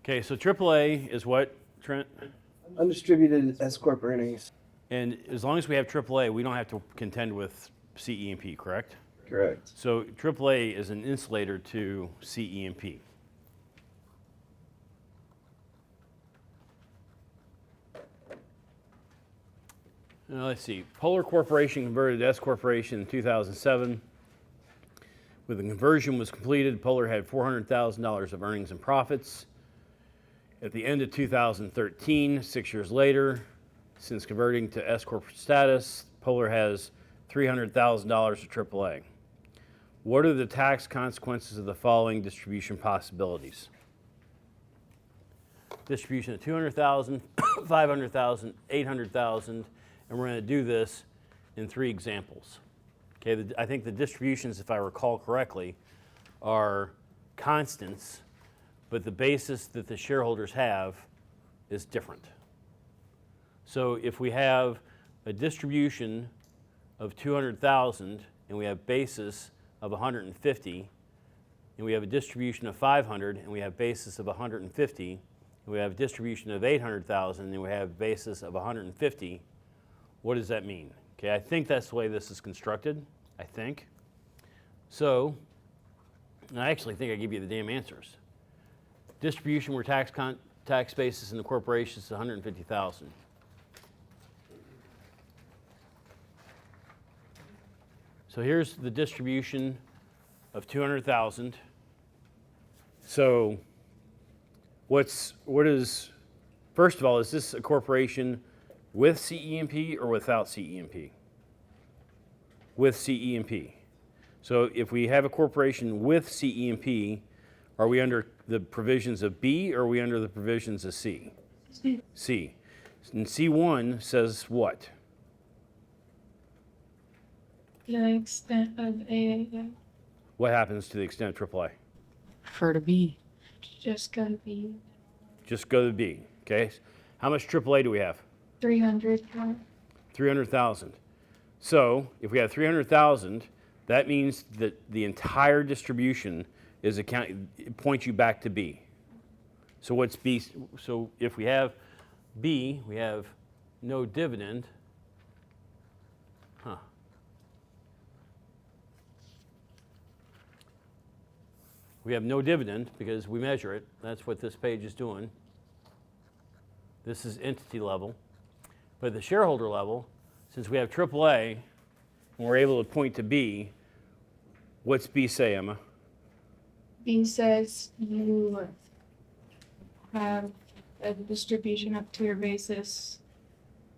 Okay, so AAA is what, Trent? Undistributed S Corp earnings. And as long as we have AAA, we don't have to contend with CE&P, correct? Correct. So AAA is an insulator to CE&P. Now let's see. Polar Corporation converted to S Corporation in 2007. When the conversion was completed, Polar had $400,000 of earnings and profits. At the end of 2013, 6 years later, since converting to S Corp status, Polar has $300,000 of AAA. What are the tax consequences of the following distribution possibilities? Distribution of $200,000, $500,000, $800,000, and we're going to do this in 3 examples. Okay, I think the distributions, if I recall correctly, are constants, but the basis that the shareholders have is different. So if we have a distribution of $200,000 and we have basis of $150, and we have a distribution of $500 and we have basis of $150, and we have a distribution of $800,000 and we have basis of $150, what does that mean? Okay, I think that's the way this is constructed, I think. So, and I actually think I give you the damn answers. Distribution where tax basis in the corporation is $150,000. So here's the distribution of $200,000. So what is, first of all, is this a corporation with CE&P or without CE&P? With CE&P. So if we have a corporation with CE&P, are we under the provisions of B or are we under the provisions of C? C. C. And C1 says what? The extent of AAA. What happens to the extent of AAA? Prefer to be. Just gotta be Just go to B, okay? How much AAA do we have? 300. 300,000. So if we have 300,000, that means that the entire distribution is points you back to B. So what's B? So if we have B, we have no dividend. We have no dividend because we measure it. That's what this page is doing. This is entity level. But at the shareholder level, since we have AAA and we're able to point to B, what's B say, Emma? B says you have a distribution up to your basis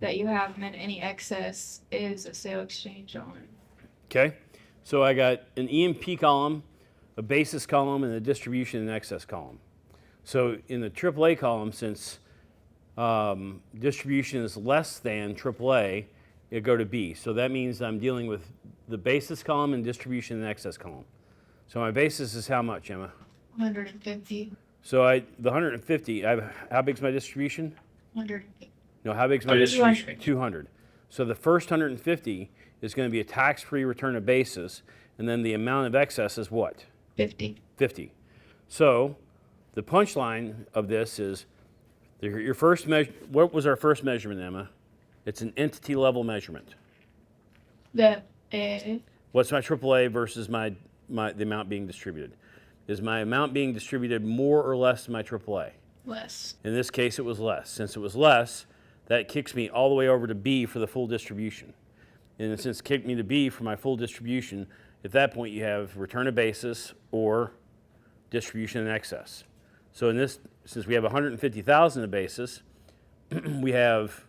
that you have, and then any excess is a sale exchange on. Okay, so I got an E&P column, a basis column, and a distribution and excess column. So in the AAA column, since distribution is less than AAA, it go to B. So that means I'm dealing with the basis column and distribution and excess column. So my basis is how much, Emma? 150. So the 150, how big's my distribution? 150. No, how big's my distribution? 200. 200. So the first 150 is going to be a tax-free return of basis, and then the amount of excess is what? 50. 50. So the punchline of this is your first measure. What was our first measurement, Emma? It's an entity level measurement. The A. What's my AAA versus the amount being distributed? Is my amount being distributed more or less than my AAA? Less. In this case, it was less. Since it was less, that kicks me all the way over to B for the full distribution. And since it kicked me to B for my full distribution, at that point you have return of basis or distribution in excess. So in this, since we have 150,000 of basis, we have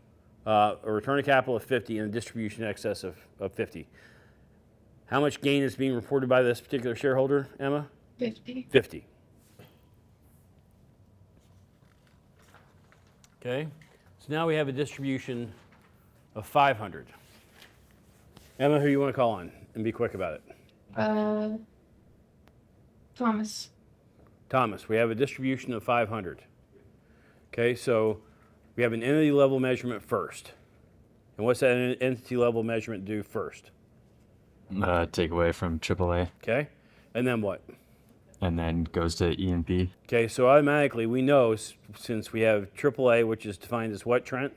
a return of capital of 50 and a distribution in excess of 50. How much gain is being reported by this particular shareholder, Emma? 50. 50. Okay, so now we have a distribution of 500. Emma, who you want to call on and be quick about it? Thomas. Thomas, we have a distribution of 500. Okay, so we have an entity level measurement first. And what's that entity level measurement do first? Take away from AAA. Okay, and then what? and then goes to E&P. Okay, so automatically we know since we have AAA, which is defined as what, Trent?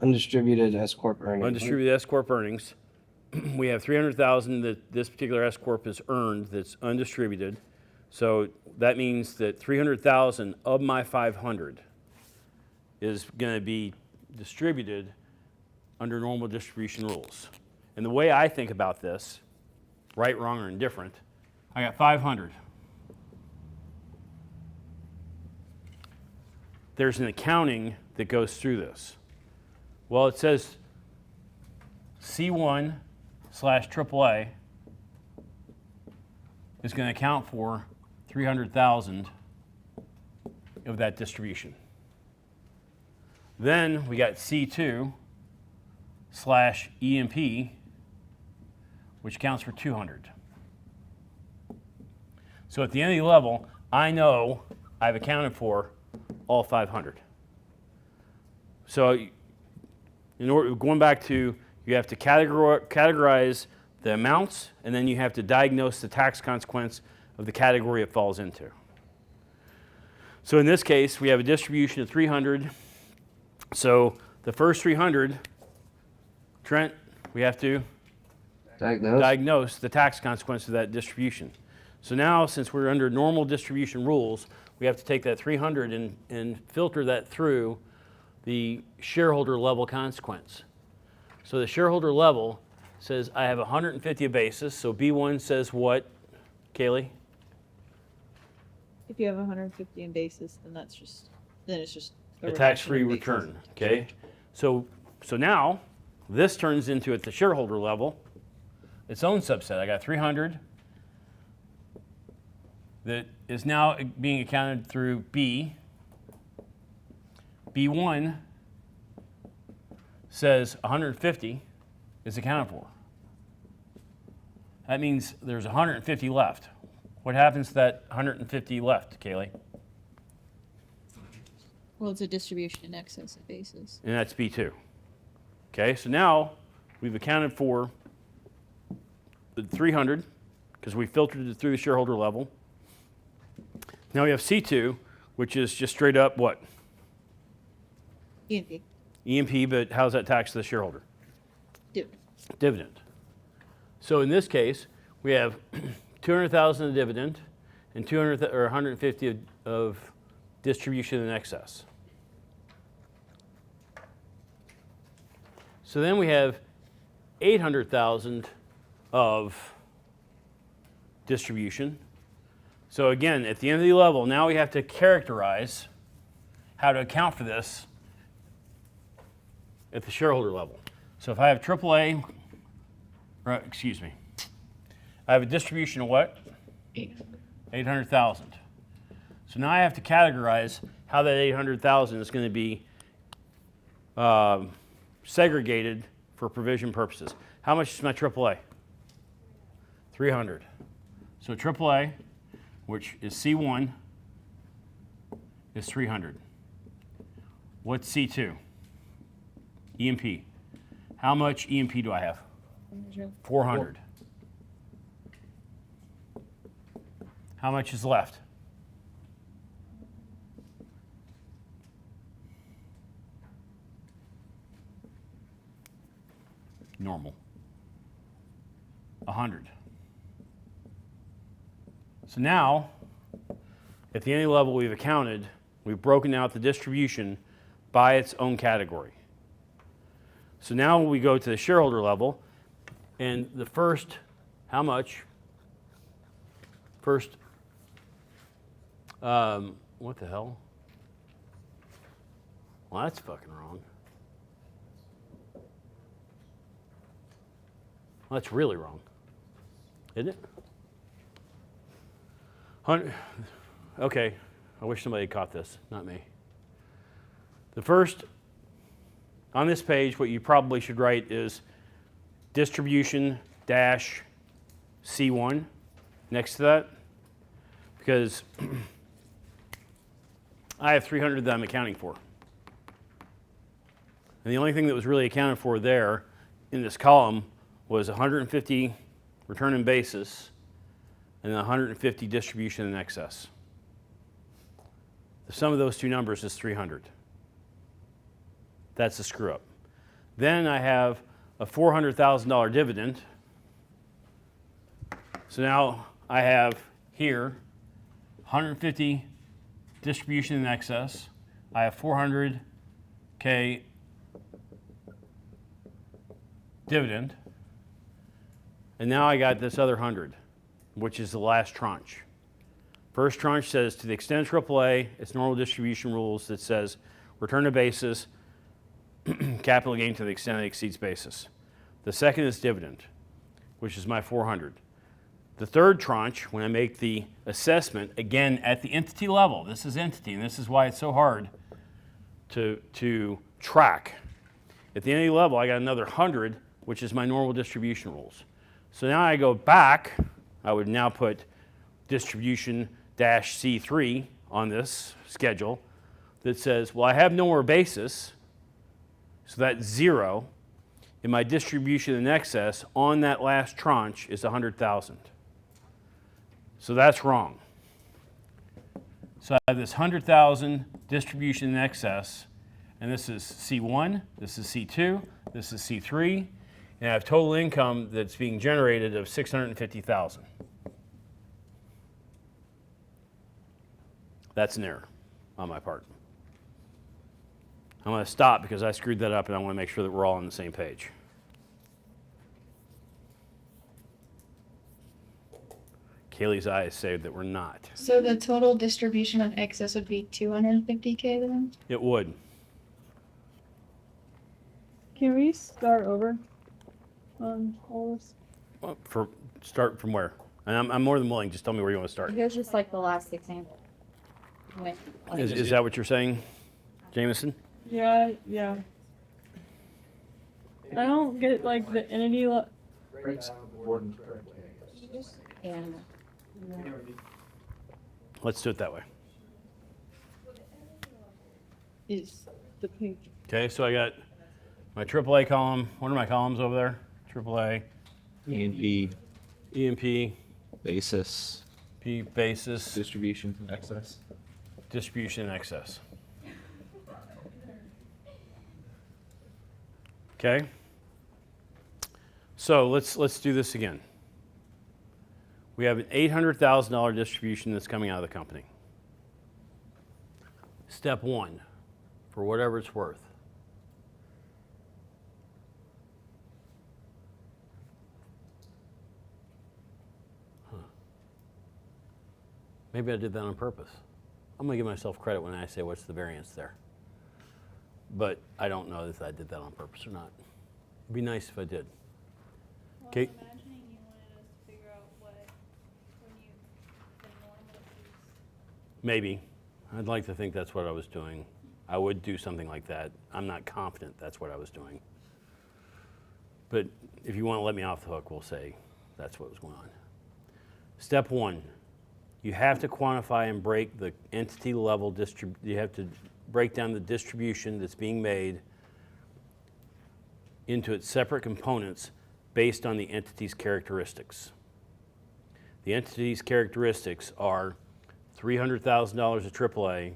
Undistributed S corp earnings. Undistributed S corp earnings. We have 300,000 that this particular S corp has earned that's undistributed. So that means that 300,000 of my 500 is going to be distributed under normal distribution rules. And the way I think about this, right, wrong, or indifferent, I got 500. There's an accounting that goes through this. Well, it says C1 / AAA is going to account for 300,000 of that distribution. Then we got C2 / EMP, which accounts for 200. So at the end of the level, I know I've accounted for all 500. So in order, going back to, you have to categorize the amounts, and then you have to diagnose the tax consequence of the category it falls into. So in this case, we have a distribution of 300. So the first 300, Trent, we have to diagnose the tax consequence of that distribution. So now, since we're under normal distribution rules, we have to take that 300 and filter that through the shareholder level consequence. So the shareholder level says I have 150 a basis. So B1 says what, Kaylee? If you have 150 in basis, then it's just A tax-free return, okay? So now, this turns into, at the shareholder level, its own subset. I got 300 that is now being accounted through B. B1 says 150 is accounted for. That means there's 150 left. What happens to that 150 left, Kaylee? Well, it's a distribution in excess of basis. And that's B2. Okay, so now we've accounted for the 300 because we filtered it through the shareholder level. Now we have C2, which is just straight up what? E&P. E&P, but how's that taxed to the shareholder? Dividend. Dividend. So in this case, we have 200,000 of dividend and 150 of distribution in excess. So then we have 800,000 of distribution. So again, at the end of the level, now we have to characterize how to account for this at the shareholder level. So if I have AAA, or excuse me, I have a distribution of what? 800,000. So now I have to categorize how that 800,000 is going to be segregated for provision purposes. How much is my AAA? 300. So AAA, which is C1, is 300. What's C2? EMP. How much EMP do I have? 400. How much is left? Normal. 100. So now, at the any level we've accounted, we've broken out the distribution by its own category. So now we go to the shareholder level, and the first, how much? First, what the hell? Well, that's fucking wrong. Well, that's really wrong, isn't it? Okay, I wish somebody had caught this, not me. The first, on this page, what you probably should write is distribution dash C1 next to that, because I have 300 that I'm accounting for. And the only thing that was really accounted for there in this column was 150 return in basis, and 150 distribution in excess. The sum of those two numbers is 300. That's a screw up. Then I have a $400,000 dividend. So now I have here 150 distribution in excess. I have 400K dividend. And now I got this other 100, which is the last tranche. First tranche says to the extent AAA, it's normal distribution rules that says return to basis, capital gain to the extent it exceeds basis. The second is dividend, which is my 400. The third tranche, when I make the assessment, again at the entity level, this is entity, and this is why it's so hard to track. At the entity level, I got another 100, which is my normal distribution rules. So now I go back, I would now put distribution -C3 on this schedule that says, well, I have no more basis, so that's 0, and my distribution in excess on that last tranche is 100,000. So that's wrong. So I have this 100,000 distribution in excess, and this is C1, this is C2, this is C3, and I have total income that's being generated of 650,000. That's an error on my part. I'm going to stop because I screwed that up, and I want to make sure that we're all on the same page. Kaylee's eyes say that we're not. So the total distribution of excess would be 250K then? It would. Can we start over on all this? Start from where? And I'm more than willing. Just tell me where you want to start. Here's just like the last example. Is that what you're saying, Jameson? Yeah. I don't get like the entity. And Let's do it that way. Is the pink. Okay, so I got my AAA column. What are my columns over there? AAA, E&P, E&P, basis, P basis, distribution from excess. distribution in excess. Okay. So let's do this again. We have an $800,000 distribution that's coming out of the company. Step one, for whatever it's worth. Maybe I did that on purpose. I'm going to give myself credit when I say what's the variance there. But I don't know if I did that on purpose or not. It'd be nice if I did. Okay. Well, I'm imagining you wanted us to figure out what, when you, the normal is. Maybe. I'd like to think that's what I was doing. I would do something like that. I'm not confident that's what I was doing. But if you want to let me off the hook, we'll say that's what was going on. Step one, you have to quantify and break the entity level you have to break down the distribution that's being made into its separate components based on the entity's characteristics. The entity's characteristics are $300,000 of AAA,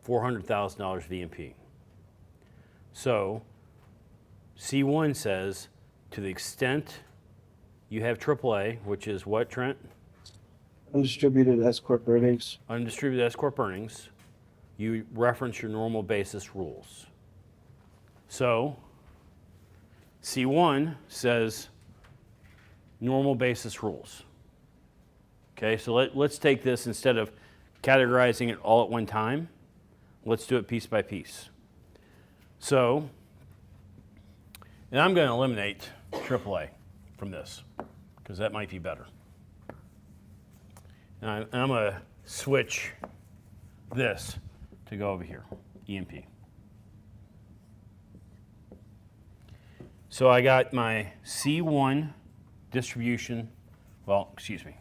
$400,000 V&P. So C1 says to the extent you have AAA, which is what, Trent? Undistributed S corp earnings. Undistributed S corp earnings, you reference your normal basis rules. So C1 says normal basis rules. Okay, so let's take this instead of categorizing it all at one time. Let's do it piece by piece. So, and I'm going to eliminate AAA from this because that might be better. And I'm going to switch this to go over here, E&P. So I got my C1 distribution, well, excuse me.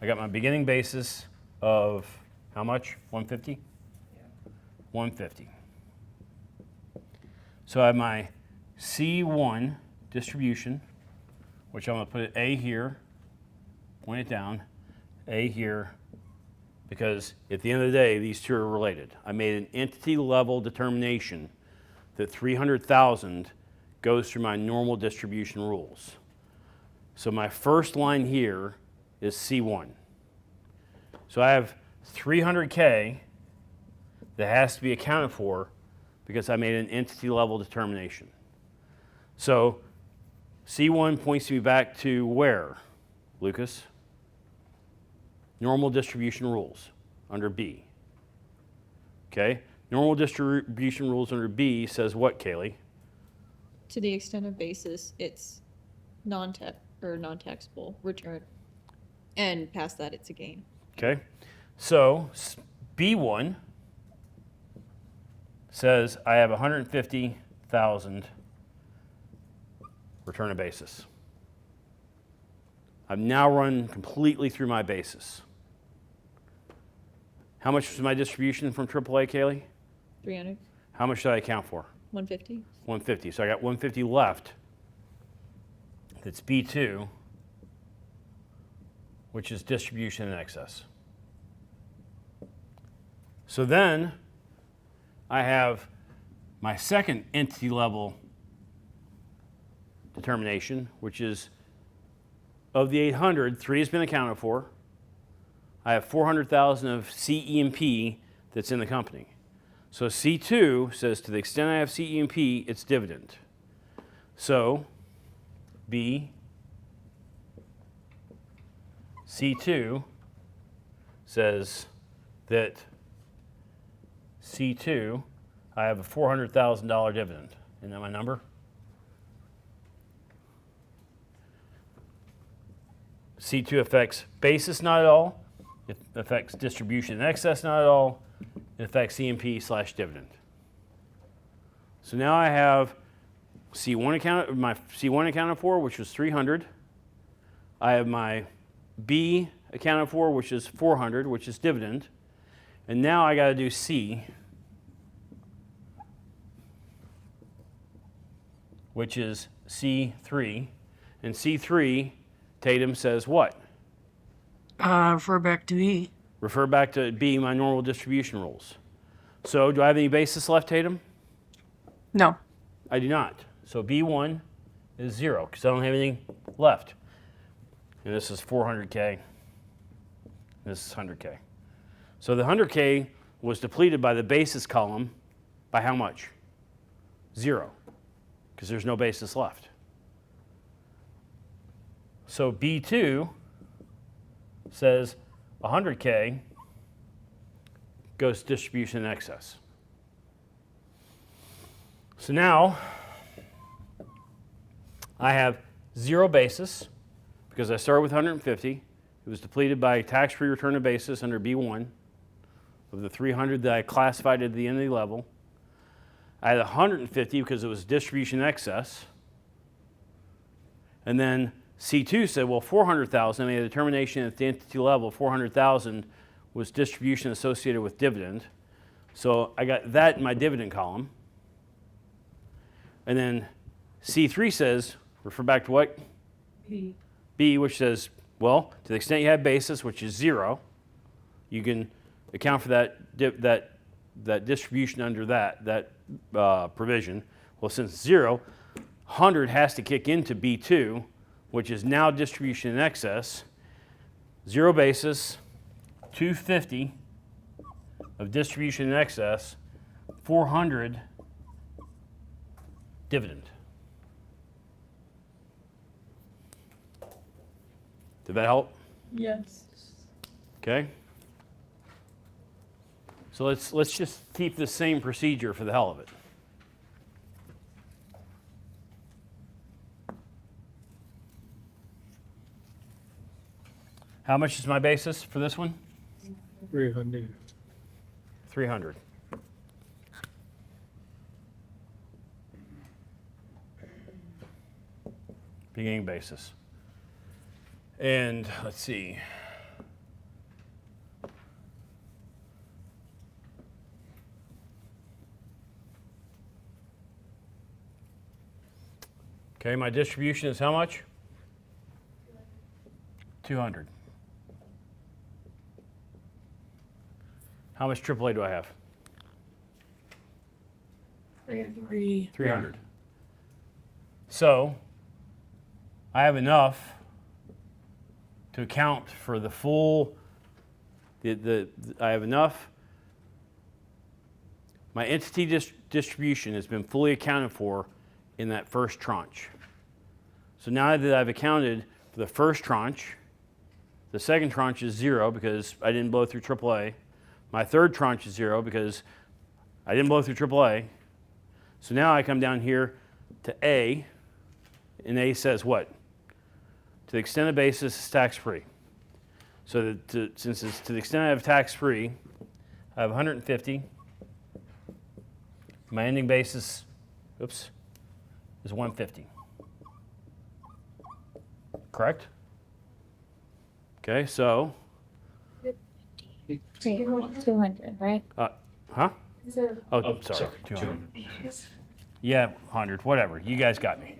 I got my beginning basis of how much? 150? Yeah. 150. So I have my C1 distribution, which I'm going to put A here, point it down, A here, because at the end of the day, these two are related. I made an entity level determination that 300,000 goes through my normal distribution rules. So my first line here is C1. So I have 300K that has to be accounted for because I made an entity level determination. So C1 points me back to where, Lucas? Normal distribution rules under B. Okay? Normal distribution rules under B says what, Kaylee? To the extent of basis, it's non-taxable return. And past that, it's a gain. Okay? So B1 says I have 150,000 return of basis. I've now run completely through my basis. How much was my distribution from AAA, Kaylee? 300, How much did I account for? 150. 150. So I got 150 left. That's B2, which is distribution in excess. So then I have my second entity level determination, which is of the 800, 3 has been accounted for. I have 400,000 of CE&P that's in the company. So C2 says to the extent I have CE&P, it's dividend. So B, C2 says that C2, I have a $400,000 dividend. Isn't that my number? C2 affects basis not at all. It affects distribution in excess not at all. It affects CMP / dividend. So now I have my C1 accounted for, which was 300. I have my B accounted for, which is 400, which is dividend. And now I got to do C, which is C3. And C3, Tatum says what? Refer back to E. Refer back to B, my normal distribution rules. So do I have any basis left, Tatum? No. I do not. So B1 is 0 because I don't have anything left. And this is 400K. This is 100K. So the 100K was depleted by the basis column by how much? 0, because there's no basis left. So B2 says 100K goes to distribution in excess. So now I have 0 basis because I started with 150. It was depleted by tax-free return of basis under B1 of the 300 that I classified at the entity level. I had 150 because it was distribution in excess. And then C2 said, well, 400,000, I made a determination at the entity level, 400,000 was distribution associated with dividend. So I got that in my dividend column. And then C3 says, refer back to what? B. B, which says, well, to the extent you have basis, which is 0, you can account for that distribution under that provision. Well, since it's 0, 100 has to kick into B2, which is now distribution in excess. 0 basis, 250 of distribution in excess, 400 dividend. Did that help? Yes. Okay. So let's just keep the same procedure for the hell of it. How much is my basis for this one? 300. 300. Beginning basis. And let's see. Okay, my distribution is how much? 200. How much AAA do I have? 300. So I have enough to account for the full, I have enough. My entity distribution has been fully accounted for in that first tranche. So now that I've accounted for the first tranche, the second tranche is 0 because I didn't blow through AAA. My third tranche is 0 because I didn't blow through AAA. So now I come down here to A, and A says what? To the extent of basis, it's tax-free. So since it's to the extent I have tax-free, I have 150. My ending basis, is 150. Correct? Okay, so, 200, right? huh? Oh, sorry, 200. Yeah, 100, whatever. You guys got me.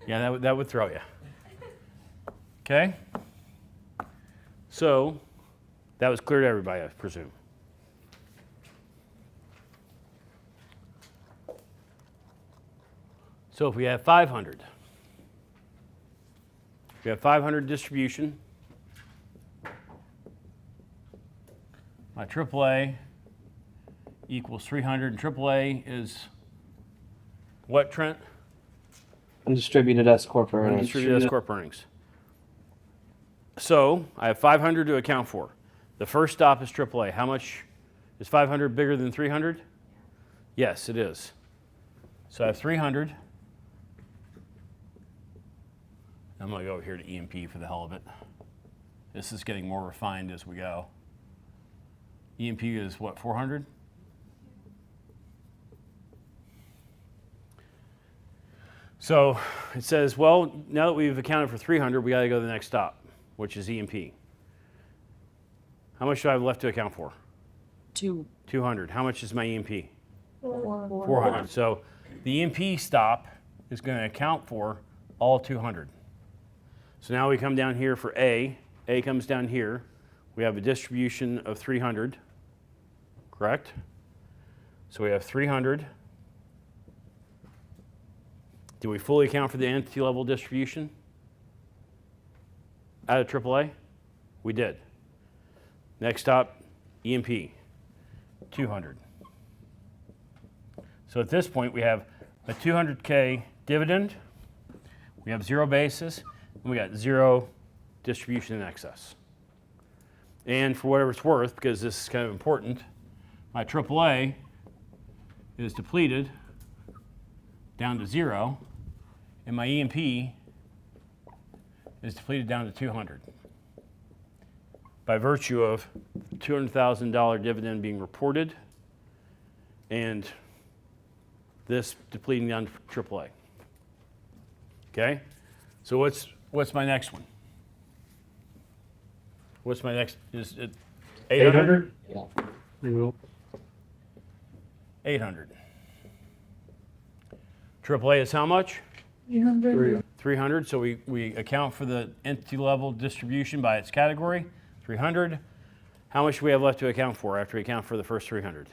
Yeah, that would throw you. Okay? So, that was clear to everybody, I presume. So if we have 500, we have 500 distribution. My AAA equals 300, and AAA is what, Trent? Undistributed S corp earnings. Undistributed S corp earnings. So I have 500 to account for. The first stop is AAA. How much is 500 bigger than 300? Yes, it is. So I have 300. I'm going to go over here to E&P for the hell of it. This is getting more refined as we go. E&P is what, 400? So it says, well, now that we've accounted for 300, we got to go to the next stop, which is E&P. How much do I have left to account for? 200. How much is my E&P? 400. So the E&P stop is going to account for all 200. So now we come down here for A. A comes down here. We have a distribution of 300, correct? So we have 300. Did we fully account for the entity level distribution out of AAA? We did. Next stop, E&P, 200. So at this point, we have a 200K dividend. We have 0 basis. And we got 0 distribution in excess. And for whatever it's worth, because this is kind of important, my AAA is depleted down to 0, and my E&P is depleted down to 200 by virtue of $200,000 dividend being reported and this depleting down to AAA. Okay? So what's my next one? What's my next? Is it 800? Yeah. We will. 800. AAA is how much? 300. 300. So we account for the entity level distribution by its category. 300. How much do we have left to account for after we account for the first 300?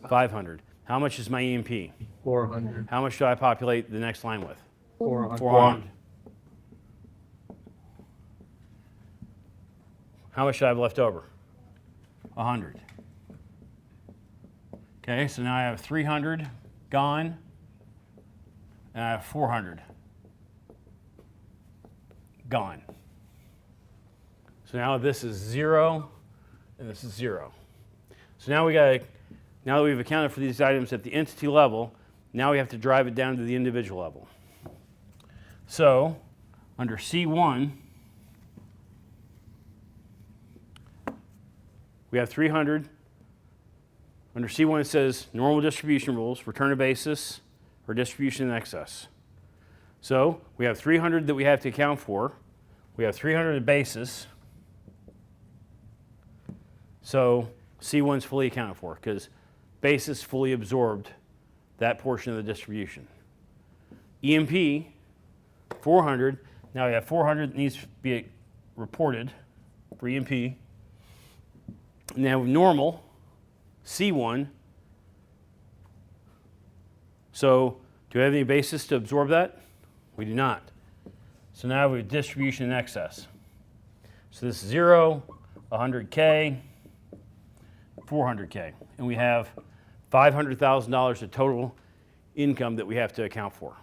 500. How much is my E&P? 400. How much do I populate the next line with? 400. 400. How much do I have left over? 100. Okay, so now I have 300 gone, and I have 400 gone. So now this is 0, and this is 0. So now now that we've accounted for these items at the entity level, now we have to drive it down to the individual level. So under C1, we have 300. Under C1 it says normal distribution rules, return to basis, or distribution in excess. So we have 300 that we have to account for. We have 300 at basis. So C1 is fully accounted for because basis fully absorbed that portion of the distribution. E&P, 400. Now we have 400 that needs to be reported for E&P. Now normal, C1. So do we have any basis to absorb that? We do not. So now we have distribution in excess. So this is 0, 100K, 400K. And we have $500,000 of total income that we have to account for.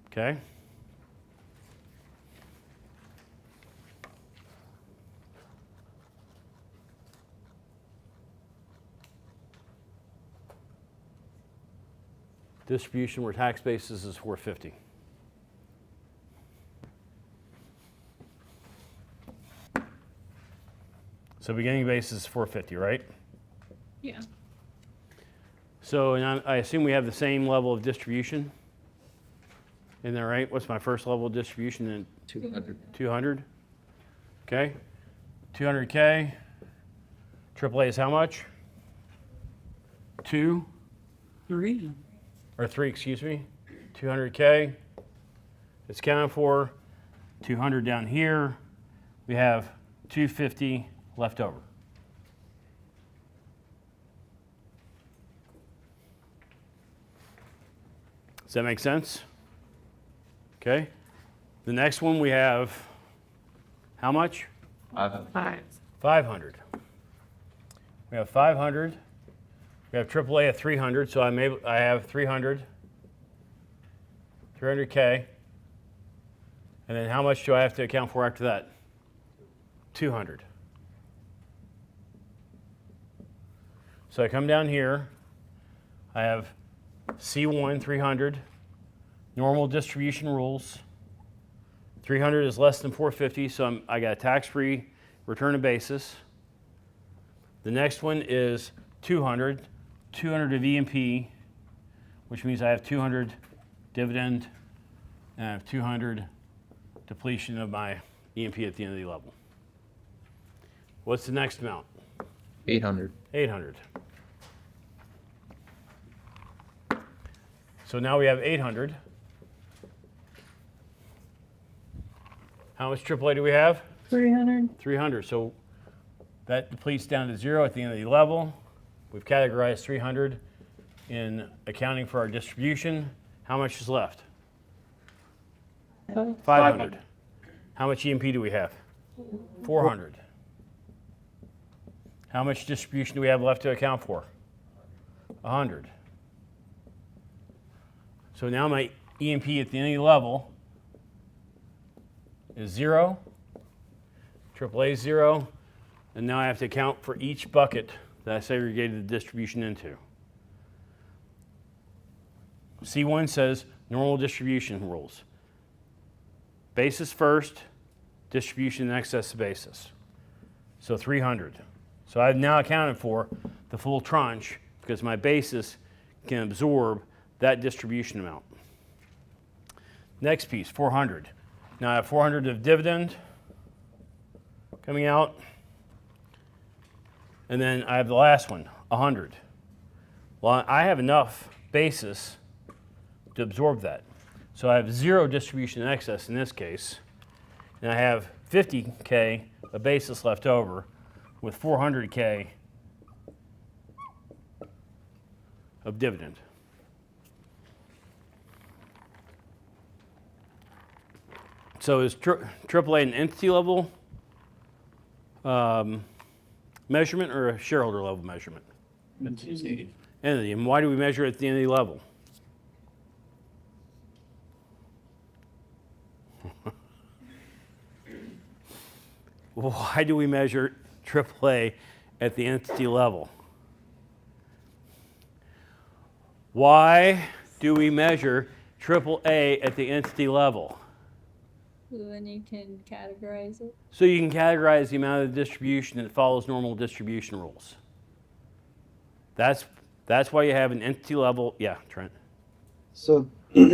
Okay? Distribution where tax basis is 450. So beginning basis is 450, right? Yeah. So, and I assume we have the same level of distribution in there, right? What's my first level of distribution? In 200. 200. Okay. 200K. AAA is how much? 2 3. or 3, excuse me. 200K. It's counted for. 200 down here. We have 250 left over. Does that make sense? Okay. The next one we have how much? 5. 500. We have 500. We have AAA at 300, so I have 300. 300K. And then how much do I have to account for after that? 200. So I come down here. I have C1, 300. Normal distribution rules. 300 is less than 450, so I got a tax-free return to basis. The next one is 200. 200 of E&P, which means I have 200 dividend, and I have 200 depletion of my E&P at the end of the level. What's the next amount? 800. 800. So now we have 800. How much AAA do we have? 300. 300. So that depletes down to 0 at the end of the level. We've categorized 300 in accounting for our distribution. How much is left? 500. How much E&P do we have? 400. How much distribution do we have left to account for? 100. So now my E&P at the end of the level is 0, AAA is 0, and now I have to account for each bucket that I segregated the distribution into. C1 says normal distribution rules. Basis first, distribution in excess of basis. So 300. So I've now accounted for the full tranche because my basis can absorb that distribution amount. Next piece, 400. Now I have 400 of dividend coming out. And then I have the last one, 100. Well, I have enough basis to absorb that. So I have 0 distribution in excess in this case. And I have 50K of basis left over with 400K of dividend. So is AAA an entity level measurement or a shareholder level measurement? Entity. And why do we measure it at the entity level? Why do we measure AAA at the entity level? Why do we measure AAA at the entity level? So then you can categorize it. So you can categorize the amount of distribution that follows normal distribution rules. That's why you have an entity level. Yeah, Trent. So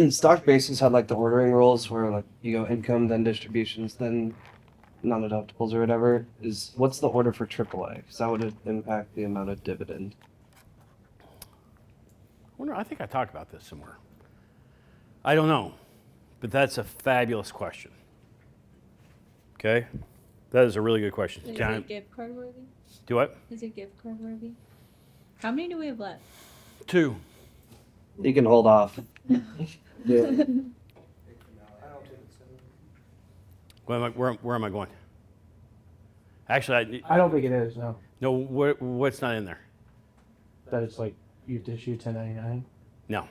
stock basis had like the ordering rules where like you go income, then distributions, then non-deductibles or whatever. What's the order for AAA? Because that would impact the amount of dividend. I think I talked about this somewhere. I don't know. but that's a fabulous question. Okay? That is a really good question. Is Can I it gift card worthy? do what? Is it gift card worthy? How many do we have left? 2. You can hold off. Yeah. Where am I going? Actually, I don't think it is, no. no. What's not in there? That it's like you have to issue 1099. No.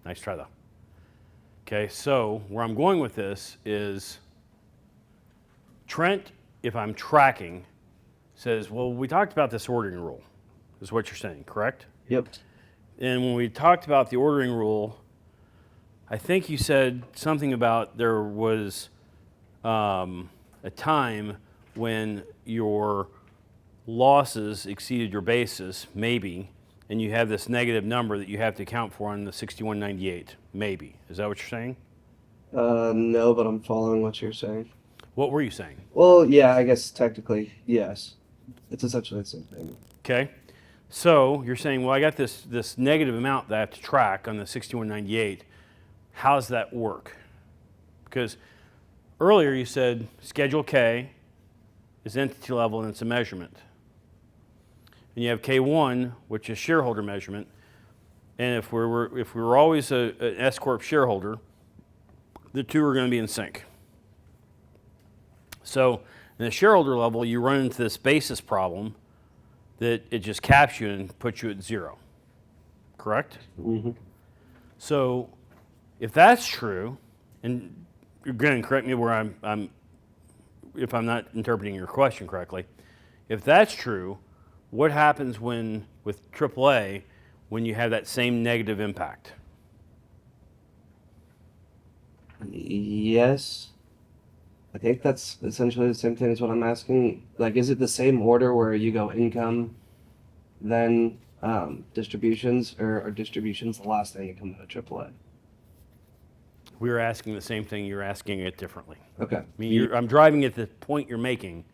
Nice try though. Okay, so where I'm going with this is Trent, if I'm tracking, says, well, we talked about this ordering rule, is what you're saying, correct? Yep. And when we talked about the ordering rule, I think you said something about there was a time when your losses exceeded your basis, maybe, and you have this negative number that you have to account for on the 6198, maybe. Is that what you're saying? No, but I'm following what you're saying. What were you saying? Well, yeah, I guess technically, yes. It's essentially the same thing. Okay. So you're saying, well, I got this negative amount that I have to track on the 6198. How does that work? Because earlier you said Schedule K is entity level and it's a measurement. And you have K1, which is shareholder measurement. And if we were always an S Corp shareholder, the two are going to be in sync. So in the shareholder level, you run into this basis problem that it just caps you and puts you at 0. Correct? Mm-hmm. So if that's true, and again, correct me where if I'm not interpreting your question correctly, if that's true, what happens with AAA when you have that same negative impact? Yes. I think that's essentially the same thing as what I'm asking. Like, is it the same order where you go income, then distributions, or are distributions the last thing you come to AAA? We were asking the same thing. You're asking it differently. Okay. I mean, I'm driving at the point you're making,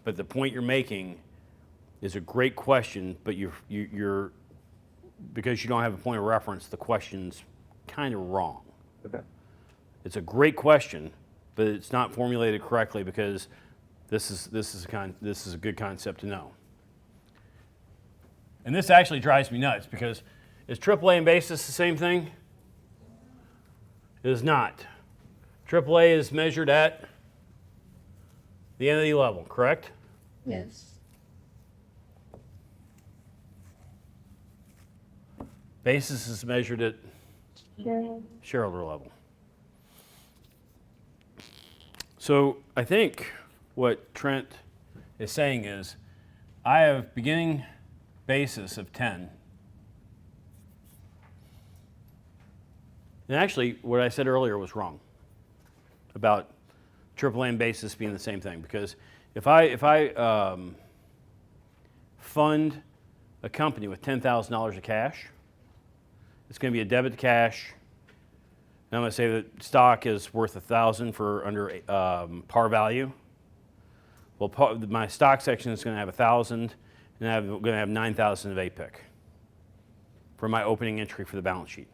but the point you're making is a great question, but you're because you don't have a point of reference, the question's kind of wrong. Okay. It's a great question, but it's not formulated correctly because this is a good concept to know. And this actually drives me nuts because is AAA and basis the same thing? It is not. AAA is measured at the entity level, correct? Yes. Basis is measured at Yeah. shareholder level. So I think what Trent is saying is I have beginning basis of 10. And actually, what I said earlier was wrong about AAA and basis being the same thing. Because if I fund a company with $10,000 of cash, it's going to be a debit to cash. And I'm going to say that stock is worth $1,000 for under par value. Well, my stock section is going to have $1,000, and I'm going to have $9,000 of APIC for my opening entry for the balance sheet.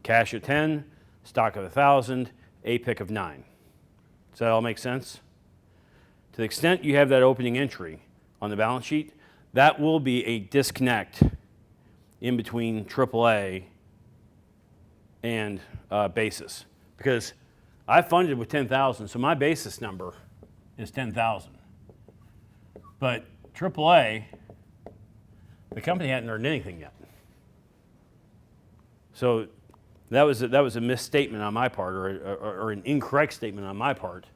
Cash at 10, stock of $1,000, APIC of 9. Does that all make sense? To the extent you have that opening entry on the balance sheet, that will be a disconnect in between AAA and basis, because I funded with 10,000, so my basis number is 10,000. But AAA, the company hadn't earned anything yet. So that was a misstatement on my part, or an incorrect statement on my part.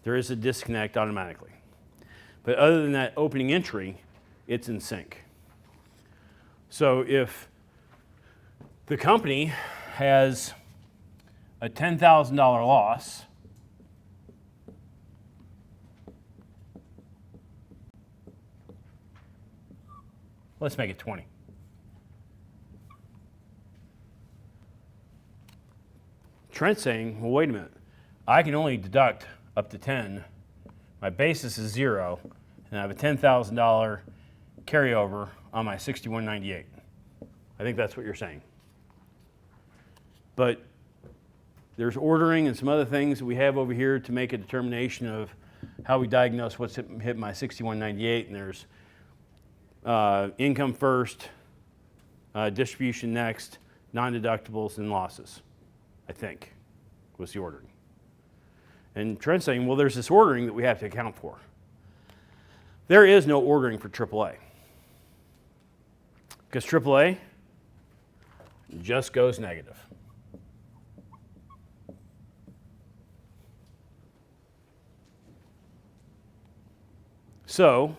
There is a disconnect automatically. But other than that opening entry, it's in sync. So if the company has a $10,000 loss, let's make it 20. Trent's saying, well, wait a minute. I can only deduct up to 10. My basis is 0, and I have a $10,000 carryover on my 6198. I think that's what you're saying. But there's ordering and some other things that we have over here to make a determination of how we diagnose what's hit my 6198, and there's income first, distribution next, non-deductibles, and losses, I think, was the ordering. And Trent's saying, well, there's this ordering that we have to account for. There is no ordering for AAA. Because AAA just goes negative. So,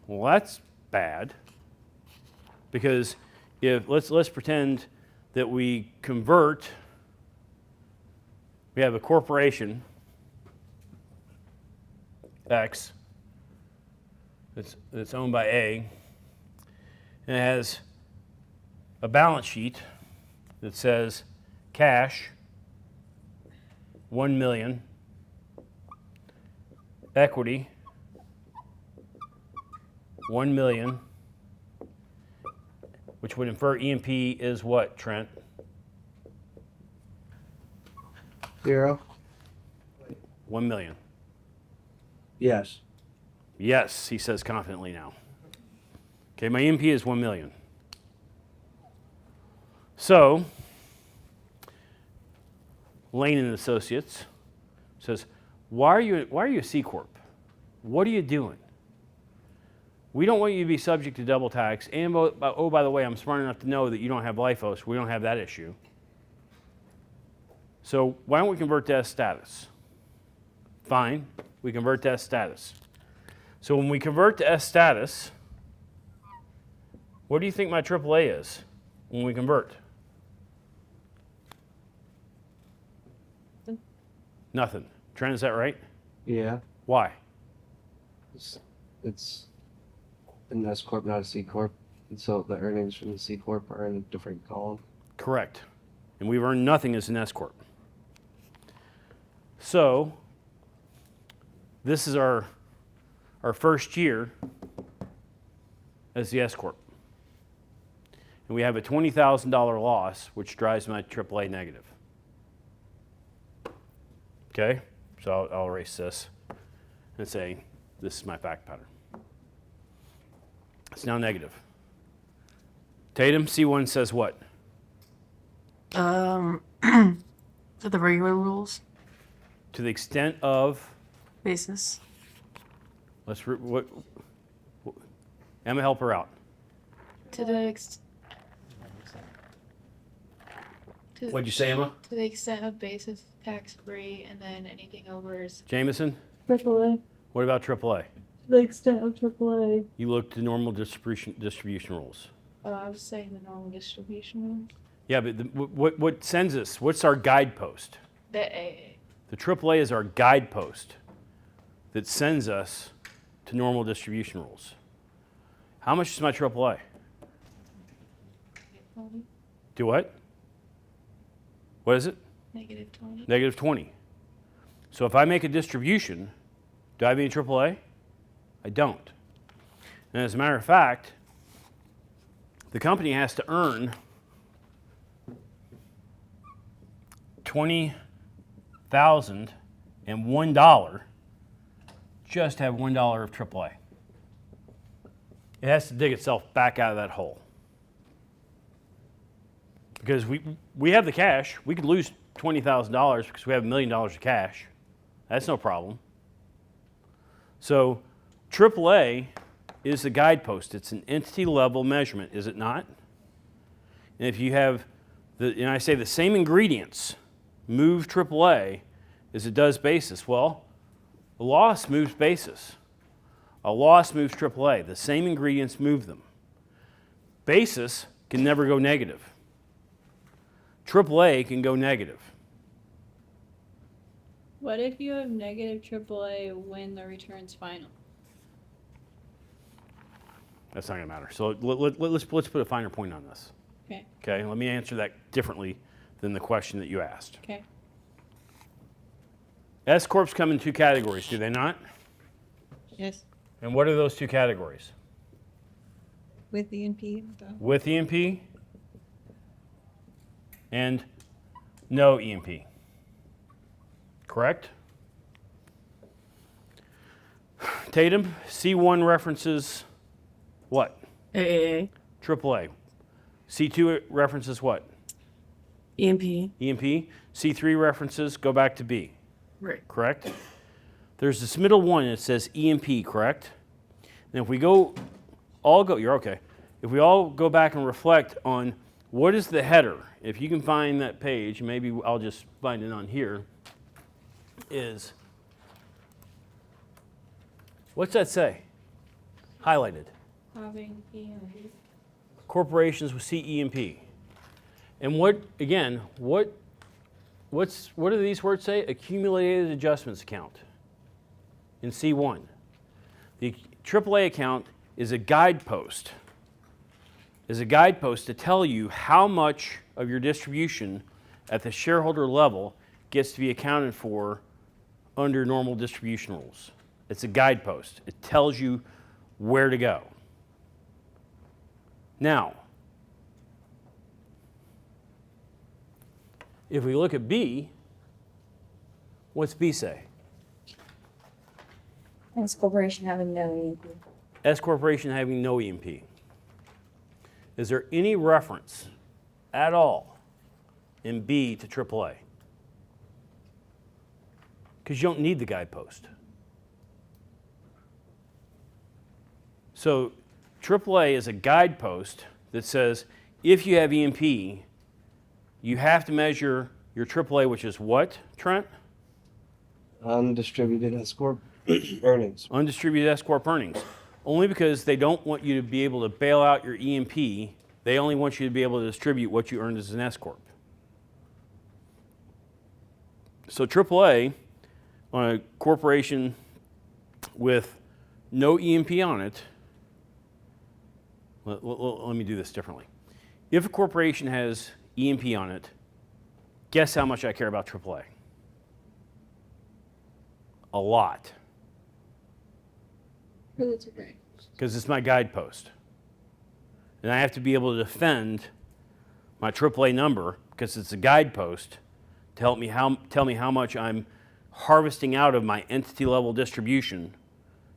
well, that's bad. Because if let's pretend that we convert, we have a corporation X that's owned by A, and it has a balance sheet that says cash 1 million, equity 1 million, which would infer EMP is what, Trent? 0. 1 million. Yes. Yes, he says confidently now. Okay, my EMP is 1 million. So, Lane and Associates says, why are you a C Corp? What are you doing? We don't want you to be subject to double tax. And oh, by the way, I'm smart enough to know that you don't have LIFO, so we don't have that issue. So why don't we convert to S status? Fine, we convert to S status. So when we convert to S status, what do you think my AAA is when we convert? Nothing. Trent, is that right? Yeah. Why? It's an S corp, not a C corp, and so the earnings from the C corp are in a different column. Correct. And we've earned nothing as an S Corp. So, this is our first year as the S Corp. And we have a $20,000 loss, which drives my AAA negative. Okay? So I'll erase this and say, this is my fact pattern. It's now negative. Tatum, C1 says what? To the regular rules To the extent of, basis. Emma, help her out. To the ex- to, What'd you say, Emma? to the extent of basis tax free, and then anything over is Jameson, AAA. what about AAA? To the extent of AAA. You look to normal distribution rules. I was saying the normal distribution. Yeah, but what sends us? What's our guidepost? The AA. The AAA is our guidepost that sends us to normal distribution rules. How much is my AAA? Do what? What is it? Negative 20. Negative 20. So if I make a distribution, do I have any AAA? I don't. And as a matter of fact, the company has to earn $20,001 just to have $1 of AAA. It has to dig itself back out of that hole. Because we have the cash. We could lose $20,000 because we have $1 million of cash. That's no problem. So AAA is the guidepost. It's an entity level measurement, is it not? And if you have, and I say the same ingredients move AAA as it does basis, well, a loss moves basis. A loss moves AAA. The same ingredients move them. Basis can never go negative. AAA can go negative. What if you have negative AAA when the return's final? That's not going to matter. So let's put a finer point on this. Okay. Okay, let me answer that differently than the question that you asked. Okay. S Corps come in two categories, do they not? Yes. And what are those two categories? With the NP. With EMP and no EMP. correct? Tatum, C1 references what? AAA. AAA. C2 references what? EMP. EMP. C3 references go back to B, Right. correct? There's this middle one that says EMP, correct? And if we you're okay. If we all go back and reflect on what is the header, if you can find that page, maybe I'll just find it on here, is, what's that say? Highlighted. Having EMP. Corporations with CEMP. And what do these words say? Accumulated adjustments account in C1. The AAA account is a guidepost. To tell you how much of your distribution at the shareholder level gets to be accounted for under normal distribution rules. It's a guidepost. It tells you where to go. Now, if we look at B, what's B say? S corporation having no EMP. S corporation having no EMP. Is there any reference at all in B to AAA? Because you don't need the guidepost. So AAA is a guidepost that says if you have EMP, you have to measure your AAA, which is what, Trent? Undistributed S corp earnings. Undistributed S corp earnings. Only because they don't want you to be able to bail out your EMP. They only want you to be able to distribute what you earned as an S corp. So AAA on a corporation with no EMP on it, let me do this differently. If a corporation has EMP on it, guess how much I care about AAA? A lot. Because it's my guidepost. And I have to be able to defend my AAA number because it's a guidepost to help me tell me how much I'm harvesting out of my entity level distribution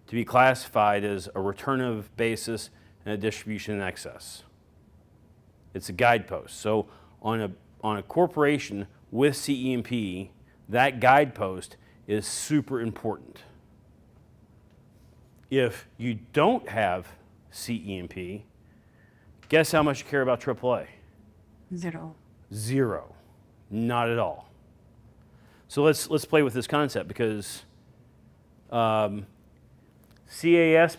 to be classified as a return of basis and a distribution in excess. It's a guidepost. So on a corporation with CEMP, that guidepost is super important. If you don't have CEMP, guess how much you care about AAA? 0. 0. Not at all. So let's play with this concept because CAS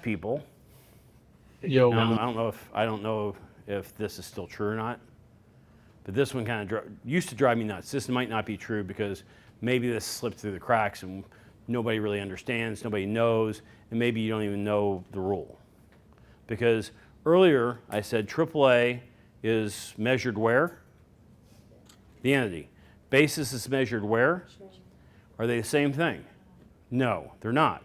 people. Yo, I don't know if this is still true or not, but this one kind of used to drive me nuts. This might not be true because maybe this slipped through the cracks and nobody really understands, nobody knows, and maybe you don't even know the rule. Because earlier I said AAA is measured where? The entity. Basis is measured where? Are they the same thing? No, they're not.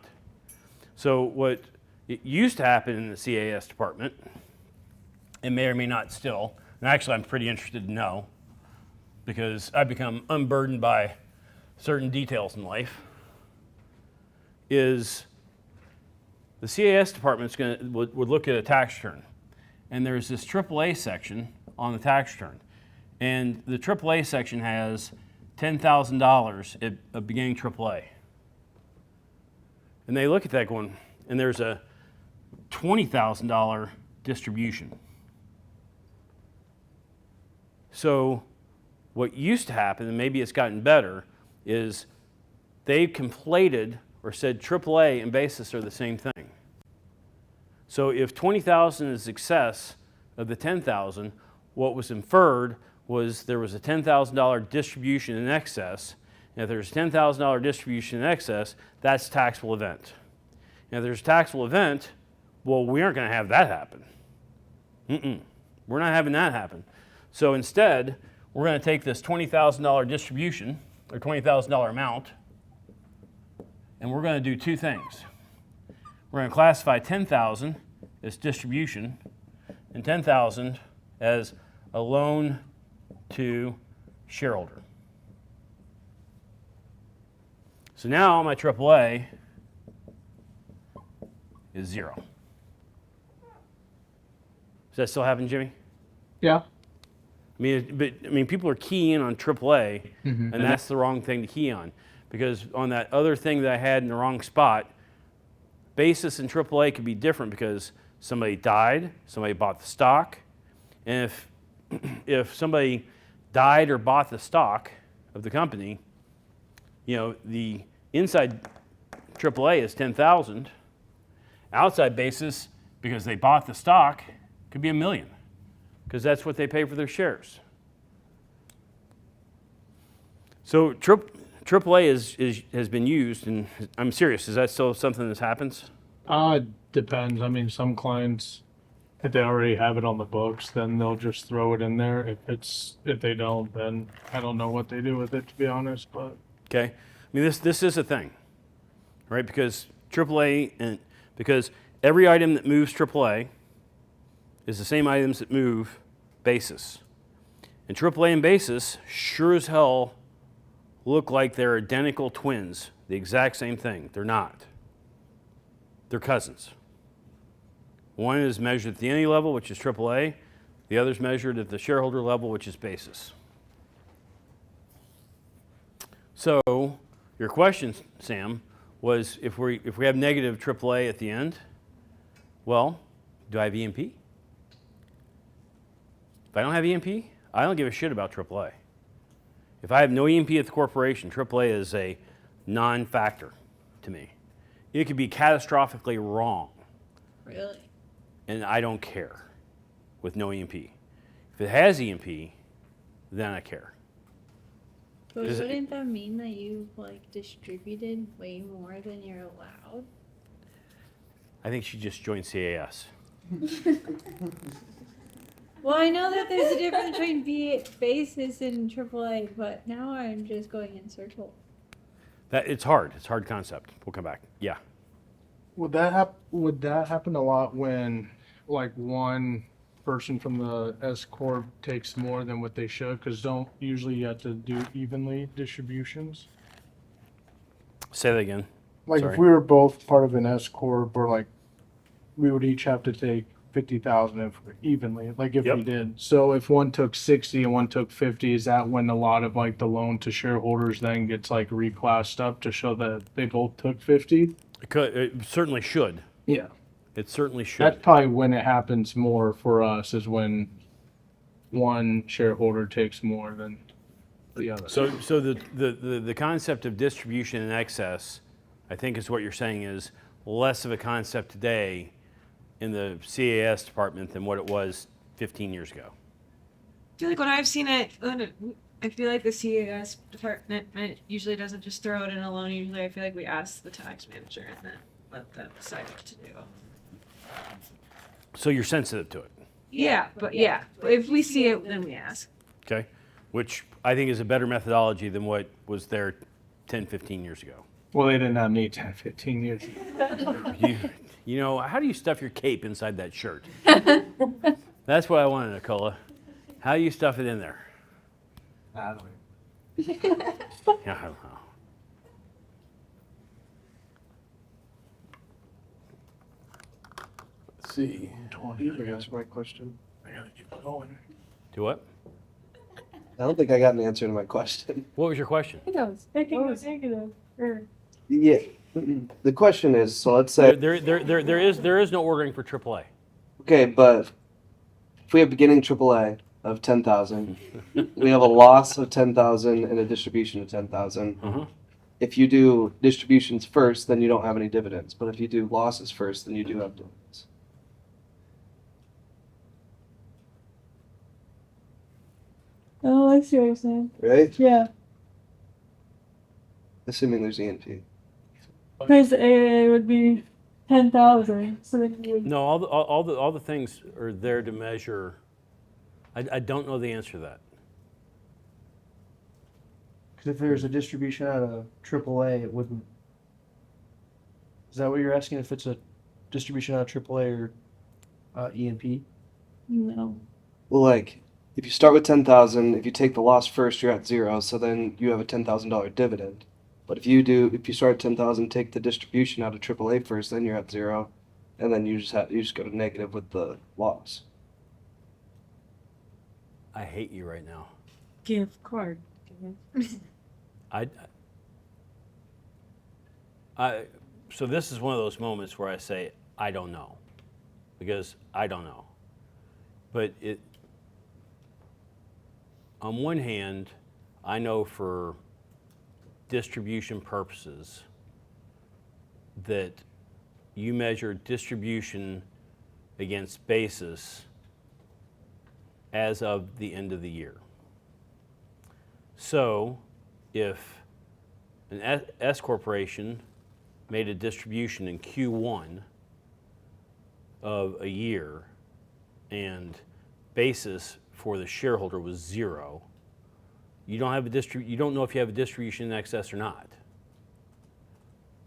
So what it used to happen in the CAS department, and may or may not still, and actually I'm pretty interested to know because I've become unburdened by certain details in life, is the CAS department would look at a tax return, and there's this AAA section on the tax return, and the AAA section has $10,000 at beginning AAA, and they look at that going, and there's a $20,000 distribution. So what used to happen, and maybe it's gotten better, is they conflated or said AAA and basis are the same thing. So if 20,000 is excess of the 10,000, what was inferred was there was a $10,000 distribution in excess. And if there's a $10,000 distribution in excess, that's a taxable event. And if there's a taxable event, well, we aren't going to have that happen. We're not having that happen. So instead, we're going to take this $20,000 distribution, or $20,000 amount, and we're going to do two things. We're going to classify 10,000 as distribution and 10,000 as a loan to shareholder. So now my AAA is 0. Does that still happen, Jimmy? Yeah. I mean, people are keying on AAA, and that's the wrong thing to key on, because on that other thing that I had in the wrong spot, basis and AAA could be different because somebody died, somebody bought the stock, and if somebody died or bought the stock of the company, you know, the inside AAA is 10,000. Outside basis, because they bought the stock, could be $1 million, because that's what they pay for their shares. So AAA has been used, and I'm serious. Is that still something that happens? Depends. I mean, some clients, if they already have it on the books, then they'll just throw it in there. If they don't, then I don't know what they do with it, to be honest. But Okay, I mean this is a thing, right? Because AAA and because every item that moves AAA is the same items that move basis, and AAA and basis sure as hell look like they're identical twins, the exact same thing. They're not. They're cousins. One is measured at the entity level, which is AAA. The other is measured at the shareholder level, which is basis. So your question, Sam, was if we have negative AAA at the end, well, do I have EMP? If I don't have EMP, I don't give a shit about AAA. If I have no EMP at the corporation, AAA is a non-factor to me. It could be catastrophically wrong, Really? and I don't care with no EMP. If it has EMP, then I care. But Is it- wouldn't that mean that you've like distributed way more than you're allowed? I think she just joined CAS. Well, I know that there's a difference between basis and AAA, but now I'm just going in circles. It's hard. It's a hard concept. We'll come back. Yeah. would that happen a lot when like one person from the S corp takes more than what they should? Because don't usually you have to do evenly distributions. Say that again. Like Sorry. if we were both part of an S corp, or like we would each have to take 50,000 if evenly, like if Yep. we did. So if one took 60 and one took 50, is that when a lot of like the loan to shareholders then gets like reclassed up to show that they both took 50? It certainly should. Yeah. It certainly should. That's probably when it happens more for us, is when one shareholder takes more than the other. So the concept of distribution in excess, I think is what you're saying, is less of a concept today in the CAS department than what it was 15 years ago. I feel like when I've seen it, I feel like the CAS department usually doesn't just throw it in a loan. Usually I feel like we ask the tax manager and then let them decide what to do. So you're sensitive to it, Yeah, but if we see it, then we ask. okay? Which I think is a better methodology than what was there 10, 15 years ago. Well, they didn't have me 10, 15 years. You know, how do you stuff your cape inside that shirt? That's what I wanted, Nicola. How do you stuff it in there? Yeah, I don't know. Let's see. 20. You answer my question. Do what? I don't think I got an answer to my question. What was your question? I think I was thinking of negative. Or Yeah. The question is, so let's say, There is no ordering for AAA. okay, but if we have beginning AAA of 10,000, we have a loss of 10,000 and a distribution of 10,000. Uh-huh. If you do distributions first, then you don't have any dividends. But if you do losses first, then you do have dividends. oh, I see what you're saying. Right? Yeah, Assuming there's ENP. because AA would be 10,000. So then you would. No, all the things are there to measure. I don't know the answer to that. Because if there's a distribution out of AAA, it wouldn't. Is that what you're asking? If it's a distribution out of AAA or EMP? No. Well, like, if you start with 10,000, if you take the loss first, you're at 0. So then you have a $10,000 dividend. But if you start at 10,000, take the distribution out of AAA first, then you're at 0, and then you just go to negative with the loss. I hate you right now. Gift card. So this is one of those moments where I say, I don't know, because I don't know. But on one hand, I know for distribution purposes that you measure distribution against basis as of the end of the year. So if an S corporation made a distribution in Q1 of a year and basis for the shareholder was 0, you don't know if you have a distribution in excess or not,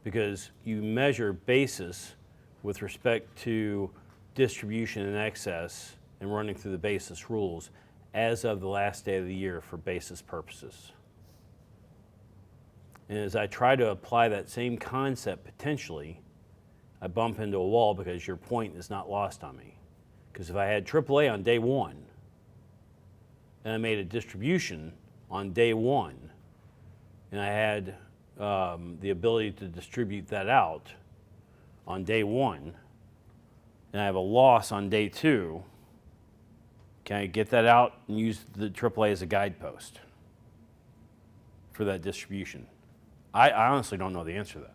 because you measure basis with respect to distribution in excess and running through the basis rules as of the last day of the year for basis purposes. And as I try to apply that same concept potentially, I bump into a wall because your point is not lost on me. Because if I had AAA on day 1 and I made a distribution on day 1 and I had the ability to distribute that out on day 1 and I have a loss on day 2, can I get that out and use the AAA as a guidepost for that distribution? I honestly don't know the answer to that.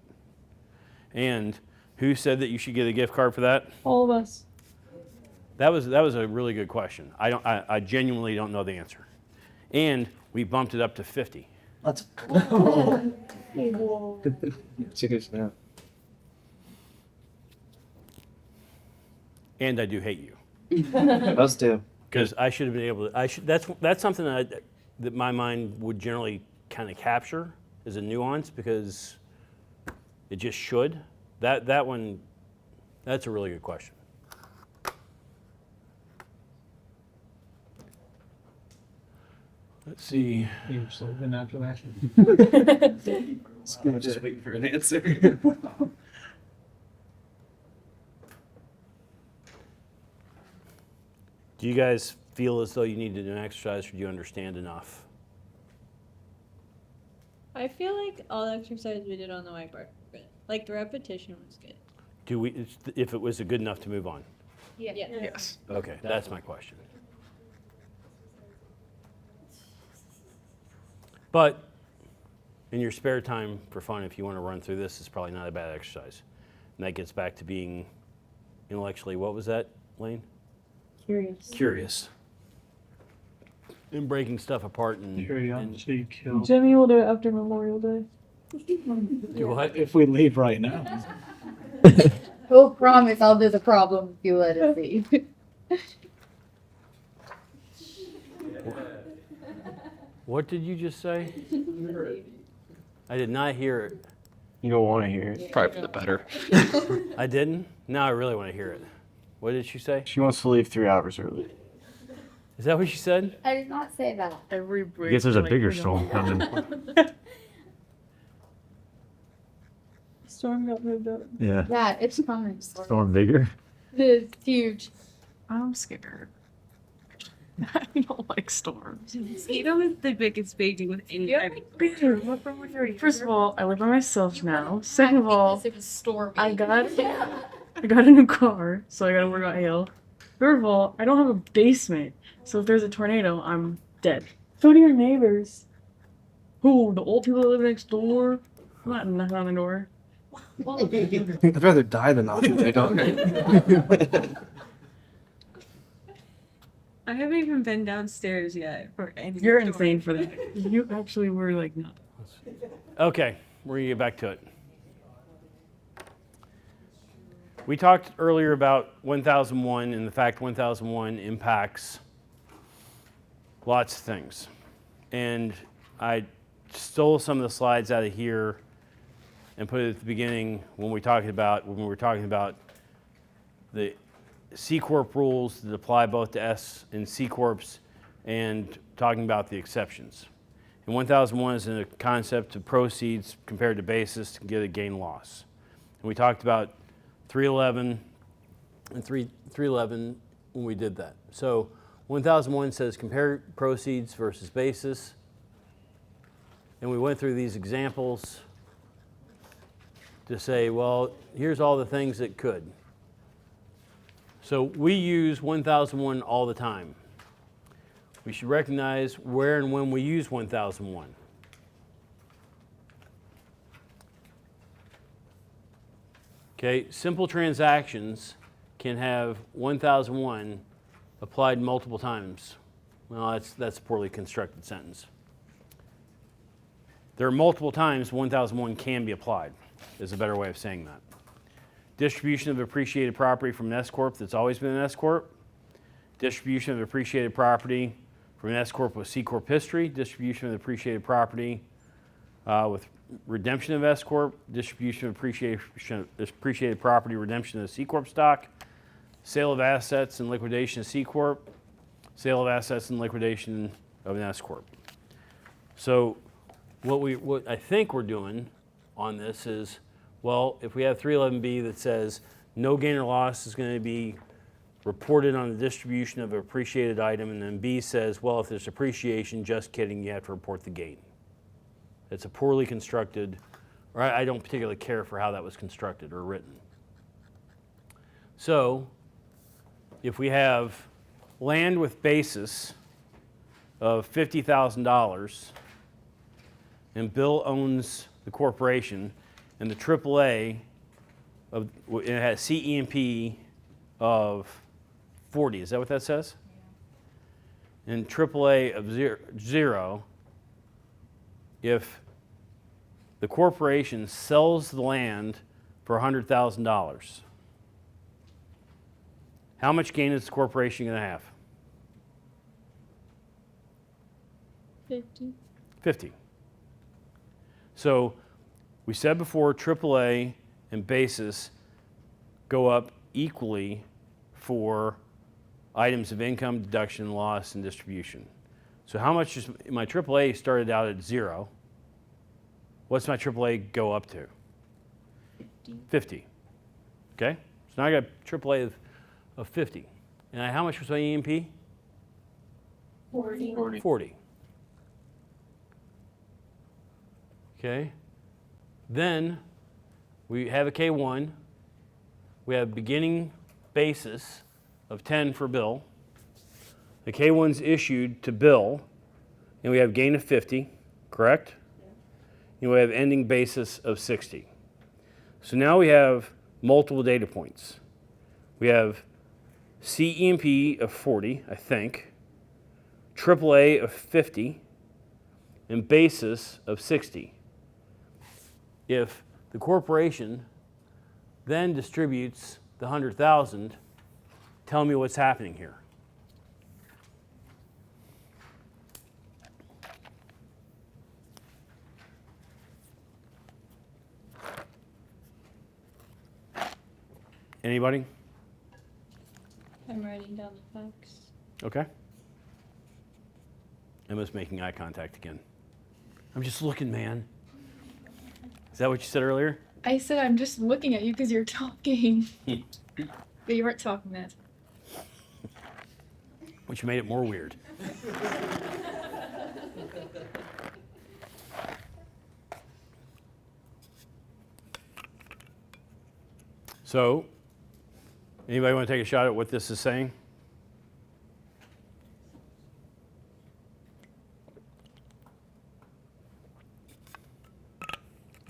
And who said that you should get a gift card for that? All of us. That was a really good question. I genuinely don't know the answer. And we bumped it up to 50. Let's. Cheers now. And I do hate you. Us too. Because I should have been able to. That's something that my mind would generally kind of capture as a nuance, because it just should. That one, that's a really good question. Let's see. You're sleeping after that. I'm just waiting for an answer. Do you guys feel as though you need to do an exercise, or do you understand enough? I feel like all the exercise we did on the whiteboard were good. Like the repetition was good. If it was good enough to move on? Yeah. Yes. Okay, that's my question. But in your spare time for fun, if you want to run through this, it's probably not a bad exercise. And that gets back to being intellectually, what was that, Lane? Curious. Curious. And breaking stuff apart and Curiosity kills. Jimmy will do it after Memorial Day. do what? If we leave right now. We'll promise I'll do the problem if you let it be. What did you just say? I did not hear it. You don't want to hear it. Probably for the better. I didn't? Now I really want to hear it. What did she say? She wants to leave 3 hours early. Is that what she said? I did not say that. Every I break. guess there's a bigger storm coming. Storm got moved up. Yeah. Yeah, it's coming. Storm bigger. It's huge. I'm scared. I don't like storms. Mosquito is the biggest baby with any kind of. Peter, look from when you're First of all, I live by myself now. Second of all, It was stormy. I got a new car, so I gotta worry about hail. Third of all, I don't have a basement, so if there's a tornado, I'm dead. So do your neighbors. Who? The old people that live next door? I'm not knocking on the door. I'd rather die than not do they don't. I haven't even been downstairs yet for any. You're story. insane for that. You actually were like, no. Okay, we're going to get back to it. We talked earlier about 1001 and the fact 1001 impacts lots of things. And I stole some of the slides out of here and put it at the beginning when we were talking about the C Corp rules that apply both to S and C Corps, and talking about the exceptions. And 1001 is a concept of proceeds compared to basis to get a gain loss. And we talked about 311 and 311 when we did that. So 1001 says compare proceeds versus basis. And we went through these examples to say, well, here's all the things that could. So we use 1001 all the time. We should recognize where and when we use 1001. Okay, simple transactions can have 1001 applied multiple times. Well, that's a poorly constructed sentence. There are multiple times 1001 can be applied, is a better way of saying that. Distribution of appreciated property from an S Corp that's always been an S Corp. Distribution of appreciated property from an S Corp with C Corp history. Distribution of appreciated property with redemption of S Corp. Distribution of appreciated property, redemption of C Corp stock. Sale of assets and liquidation of C Corp. Sale of assets and liquidation of an S Corp. So what I think we're doing on this is, well, if we have 311B that says no gain or loss is going to be reported on the distribution of an appreciated item, and then B says, well, if there's appreciation, just kidding, you have to report the gain. It's a poorly constructed, or I don't particularly care for how that was constructed or written. So if we have land with basis of $50,000 and Bill owns the corporation, and the AAA of it has CEMP of 40. Is that what that says? Yeah. And AAA of zero, if the corporation sells the land for $100,000, how much gain is the corporation going to have? 50. 50. So we said before AAA and basis go up equally for items of income, deduction, loss, and distribution. So how much is my AAA started out at 0? What's my AAA go up to? 50. Okay? So now I got AAA of 50. And how much was my EMP? 40. Okay? Then we have a K1. We have beginning basis of 10 for Bill. The K1's issued to Bill, and we have gain of 50, correct? And we have ending basis of 60. So now we have multiple data points. We have CEMP of 40, I think, AAA of 50, and basis of 60. If the corporation then distributes the 100,000, tell me what's happening here. Anybody? I'm writing down the facts. Okay. Emma's making eye contact again. I'm just looking, man. Is that what you said earlier? I said I'm just looking at you because you're talking. But you weren't talking that. Which made it more weird. So, anybody want to take a shot at what this is saying?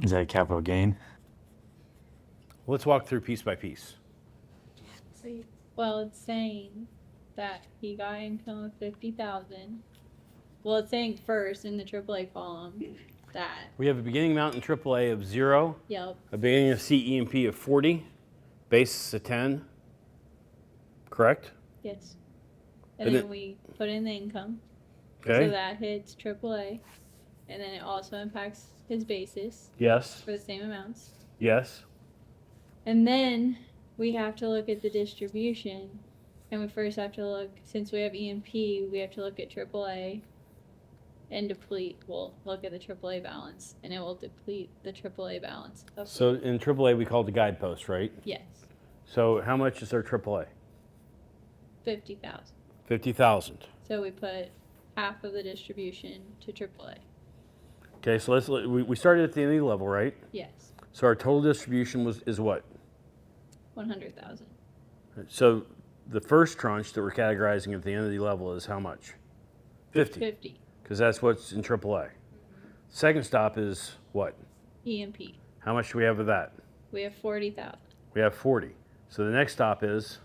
Is that a capital gain? Let's walk through piece by piece. Well, it's saying that he got income of 50,000. Well, it's saying first in the AAA column that. We have a beginning amount in AAA of 0. Yep. A beginning of CEMP of 40. Basis of 10. Correct? Yes. And And then then- we put in the income. Okay. So that hits AAA. And then it also impacts his basis Yes. for the same amounts. Yes. And then we have to look at the distribution. And we first have to look, since we have EMP, we have to look at AAA. and deplete, we'll look at the AAA balance, and it will deplete the AAA balance. Of So in AAA, we call it the guidepost, right? yes, So how much is our AAA? 50,000. 50,000. So we put half of the distribution to AAA. Okay, so we started at the NE level, right? Yes, So our total distribution is what? 100,000. So the first tranche that we're categorizing at the NE level is how much? 50. 50 Because that's what's in AAA. Second stop is what? EMP. How much do we have of that? We have 40,000. We have 40. So the next stop is,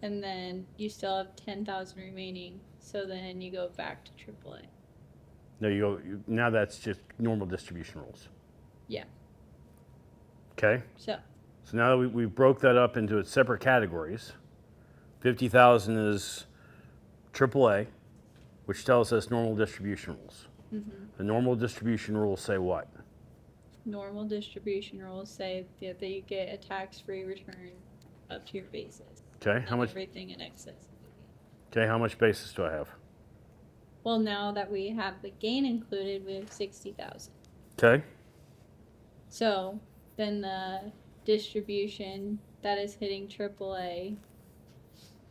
And then you still have 10,000 remaining. So then you go back to AAA. no, now that's just normal distribution rules. Yeah. Okay? So So now that we broke that up into its separate categories, 50,000 is AAA, which tells us normal distribution rules. The normal distribution rules say what? normal distribution rules say that you get a tax-free return up to your basis. Okay, how much? Everything in excess. Okay, how much basis do I have? Well, now that we have the gain included, we have 60,000. Okay, So then the distribution that is hitting AAA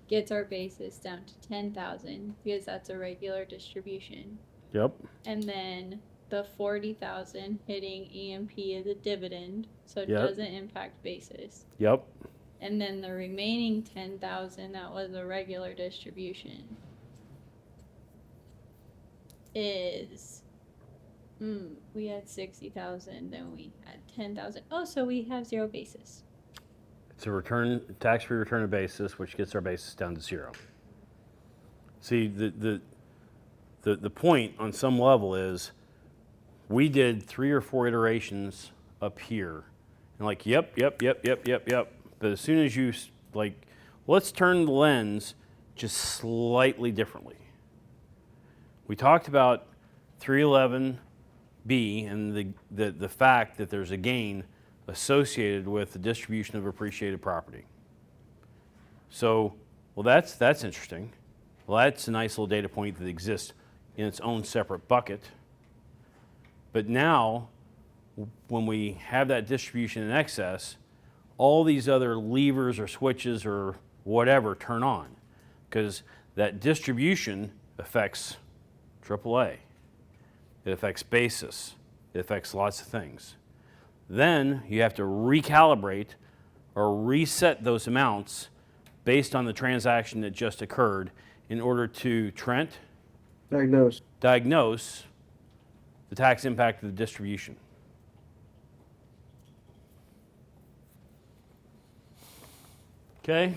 gets our basis down to 10,000 because that's a regular distribution. yep, And then the 40,000 hitting EMP is a dividend, so it Yep. doesn't impact basis. yep. And then the remaining 10,000 that was a regular distribution is we had 60,000, then we had 10,000. Oh, so we have zero basis. It's a tax-free return of basis, which gets our basis down to 0. See, the point on some level is we did 3 or 4 iterations up here, and like, yep. But as soon as you let's turn the lens just slightly differently. We talked about 311B and the fact that there's a gain associated with the distribution of appreciated property. So, well, that's interesting. Well, that's a nice little data point that exists in its own separate bucket. But now, when we have that distribution in excess, all these other levers or switches or whatever turn on, because that distribution affects AAA. It affects basis. It affects lots of things. Then you have to recalibrate or reset those amounts based on the transaction that just occurred in order to diagnose the tax impact of the distribution. Okay?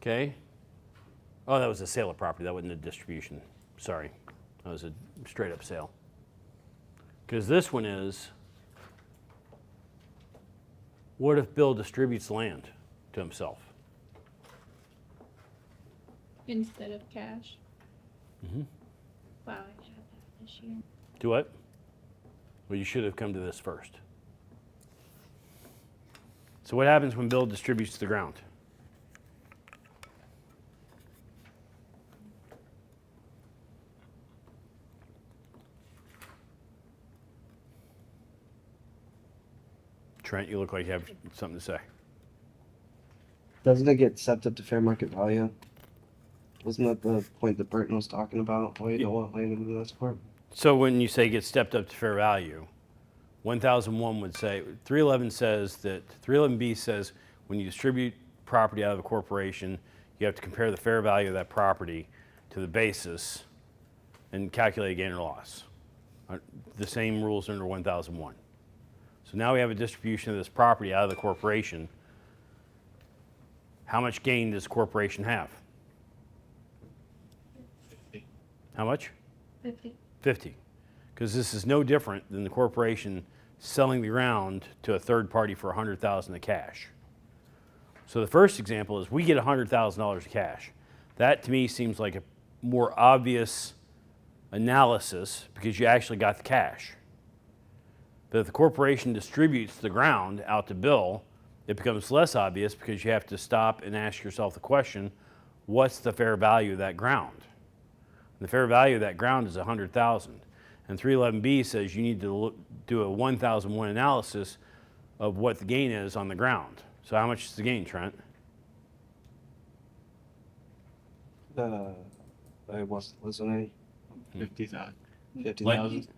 Okay. Oh, that was a sale of property. That wasn't a distribution. Sorry. That was a straight up sale. Because this one is, what if Bill distributes land to himself? Instead of cash. Mm-hmm. Wow, I should have that this year. Do what? Well, you should have come to this first. So what happens when Bill distributes to the ground? Trent, you look like you have something to say. Doesn't it get stepped up to fair market value? Wasn't that the point that Burton was talking about? Why you don't want land in the S corp? So when you say get stepped up to fair value, 1001 would say, 311 says that, 311B says when you distribute property out of a corporation, you have to compare the fair value of that property to the basis and calculate a gain or loss. The same rules under 1001. So now we have a distribution of this property out of the corporation. How much gain does the corporation have? How much? 50. 50. Because this is no different than the corporation selling the ground to a third party for $100,000 of cash. So the first example is we get $100,000 of cash. That to me seems like a more obvious analysis because you actually got the cash. But if the corporation distributes the ground out to Bill, it becomes less obvious because you have to stop and ask yourself the question, what's the fair value of that ground? The fair value of that ground is 100,000. And 311B says you need to do a 1001 analysis of what the gain is on the ground. So how much is the gain, Trent? I wasn't listening. 50,000. 50,000.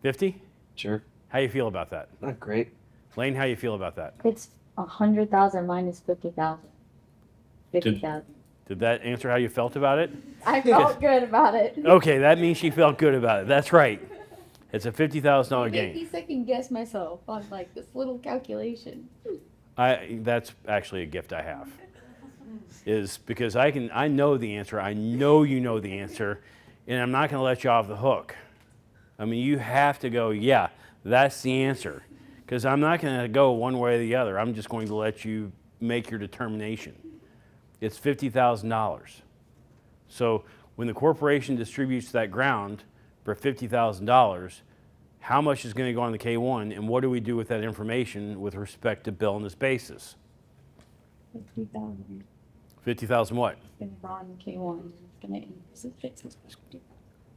50? Sure. How you feel about that? Not great. Lane, how you feel about that? It's 100,000 minus 50,000. 50,000. Did that answer how you felt about it? I felt good about it. Okay, that means she felt good about it. That's right. It's a $50,000 Make me gain. second guess myself on like this little calculation. That's actually a gift I have. Is because I know the answer. I know you know the answer, and I'm not going to let you off the hook. I mean, you have to go, yeah, that's the answer. Because I'm not going to go one way or the other. I'm just going to let you make your determination. It's $50,000. So when the corporation distributes that ground for $50,000, how much is going to go on the K1, and what do we do with that information with respect to Bill and his basis? 50,000. 50,000 what? Gonna go on K1. Gonna increase his basis.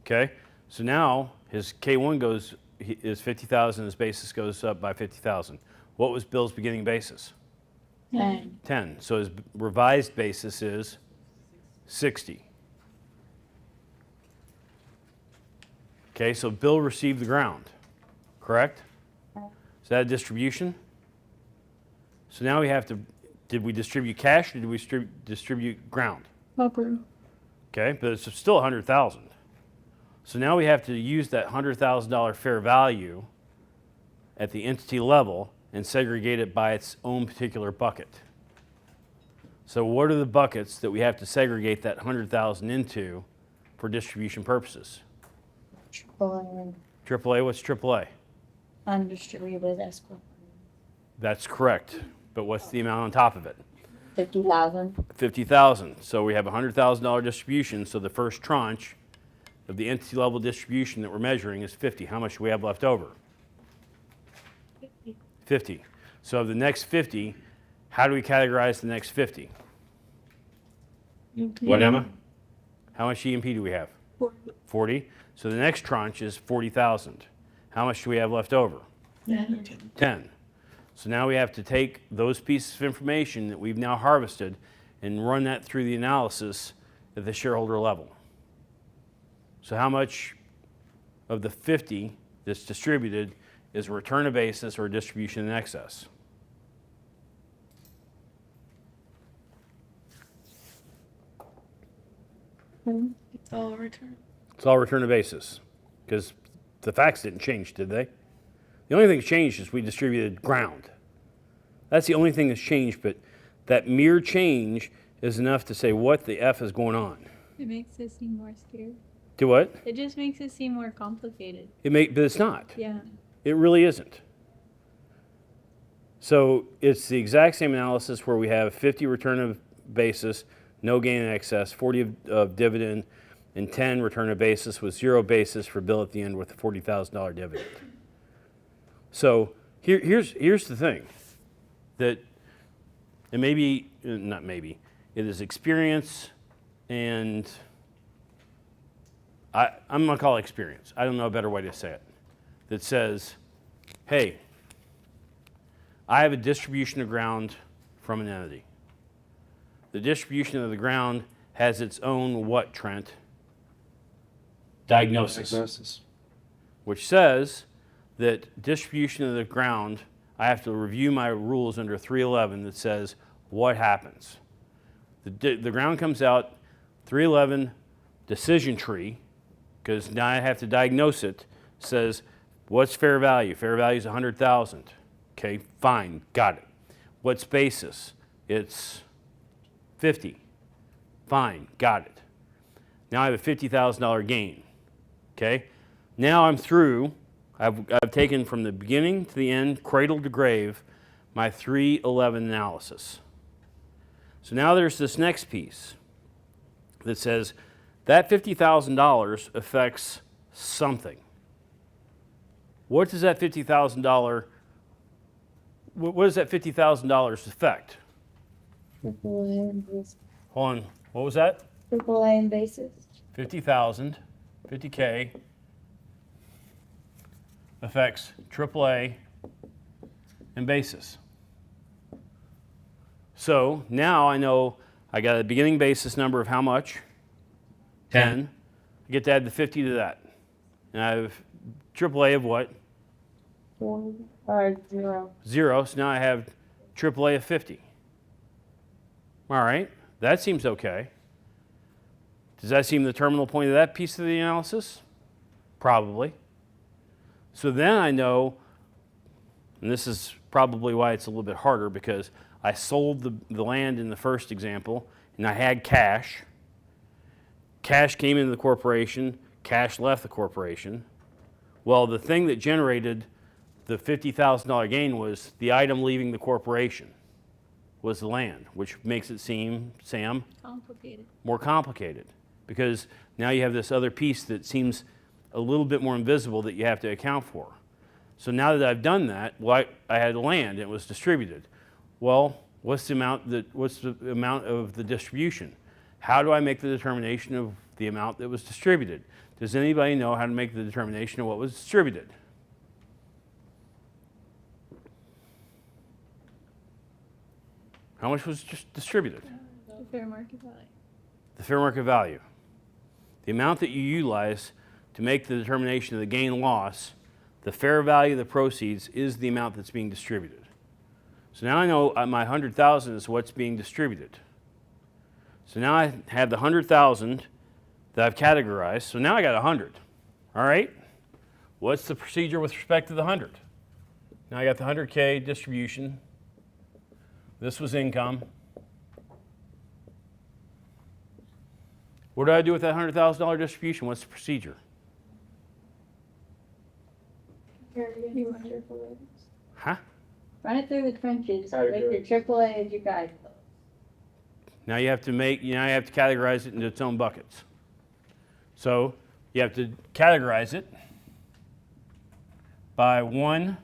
Okay, so now his K1 is 50,000, his basis goes up by 50,000. What was Bill's beginning basis? 10. 10. So his revised basis is 60. Okay, so Bill received the ground, correct? Is that a distribution? So now we have to, did we distribute cash or did we distribute ground? Upper. Okay, but it's still 100,000. So now we have to use that $100,000 fair value at the entity level and segregate it by its own particular bucket. So what are the buckets that we have to segregate that 100,000 into for distribution purposes? AAA, what's AAA? Undistributed escrow. That's correct. But what's the amount on top of it? 50,000. 50,000. So we have a $100,000 distribution. So the first tranche of the entity level distribution that we're measuring is 50. How much do we have left over? 50. So of the next 50, how do we categorize the next 50? What, Emma? How much E&P do we have? 40. So the next tranche is 40,000. How much do we have left over? 10. So now we have to take those pieces of information that we've now harvested and run that through the analysis at the shareholder level. So how much of the 50 that's distributed is a return of basis or a distribution in excess? It's all return. It's all return of basis because the facts didn't change, did they? The only thing that changed is we distributed ground. That's the only thing that's changed, but that mere change is enough to say what the F is going on. It makes it seem more scary. Do what? It just makes it seem more complicated. But it's not. Yeah. It really isn't. So it's the exact same analysis where we have 50 return of basis, no gain in excess, 40 of dividend, and 10 return of basis with zero basis for Bill at the end with a $40,000 dividend. So here's the thing, that, and maybe, not maybe, it is experience and I'm going to call it experience. I don't know a better way to say it. That says, hey, I have a distribution of ground from an entity. The distribution of the ground has its own what, Trent? Diagnosis. Which says that distribution of the ground, I have to review my rules under 311 that says what happens. The ground comes out, 311 decision tree, because now I have to diagnose it, says what's fair value? Fair value is 100,000. Okay, fine, got it. What's basis? It's 50. Fine, got it. Now I have a $50,000 gain. Okay, now I'm through. I've taken from the beginning to the end, cradle to grave, my 311 analysis. So now there's this next piece that says that $50,000 affects something. what does that $50,000, what does that $50,000 affect? Hold on, what was that? AAA and basis. 50,000, 50K affects AAA and basis. So now I know I got a beginning basis number of how much? 10. I get to add the 50 to that. And I have AAA of what? 0. 0. So now I have AAA of 50. All right, that seems okay. Does that seem the terminal point of that piece of the analysis? Probably. So then I know, and this is probably why it's a little bit harder, because I sold the land in the first example, and I had cash. Cash came into the corporation, cash left the corporation. Well, the thing that generated the $50,000 gain was the item leaving the corporation, was the land, which makes it seem, Sam, Complicated. more complicated, because now you have this other piece that seems a little bit more invisible that you have to account for. So now that I've done that, well, I had land and it was distributed. Well, what's the amount of the distribution? How do I make the determination of the amount that was distributed? Does anybody know how to make the determination of what was distributed? How much was just distributed? The fair market value. The fair market value. The amount that you utilize to make the determination of the gain loss, the fair value of the proceeds is the amount that's being distributed. So now I know my 100,000 is what's being distributed. So now I have the 100,000 that I've categorized. So now I got 100. All right? What's the procedure with respect to the 100? Now I got the 100K distribution. This was income. What do I do with that $100,000 distribution? What's the procedure? Huh? Run it through the trenches, make your AAA as your guidepost. Now you have to categorize it into its own buckets. So you have to categorize it by 1,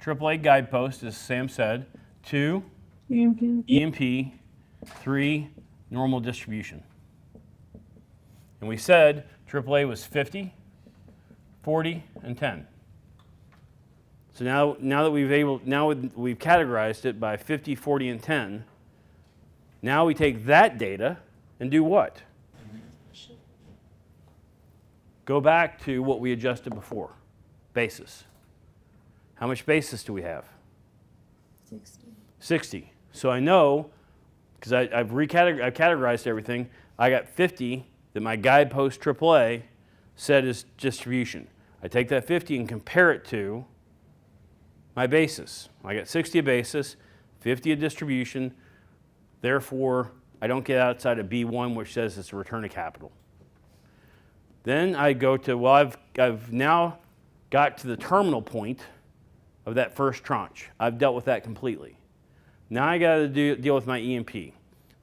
AAA guidepost, as Sam said, 2, EMP, 3, normal distribution. And we said AAA was 50, 40, and 10. So now that we've categorized it by 50, 40, and 10, now we take that data and do what? Go back to what we adjusted before, basis. How much basis do we have? 60. So I know, because I've categorized everything, I got 50 that my guidepost AAA said is distribution. I take that 50 and compare it to my basis. I got 60 a basis, 50 a distribution. Therefore, I don't get outside of B1, which says it's a return of capital. Then I go to, well, I've now got to the terminal point of that first tranche. I've dealt with that completely. Now I got to deal with my EMP. The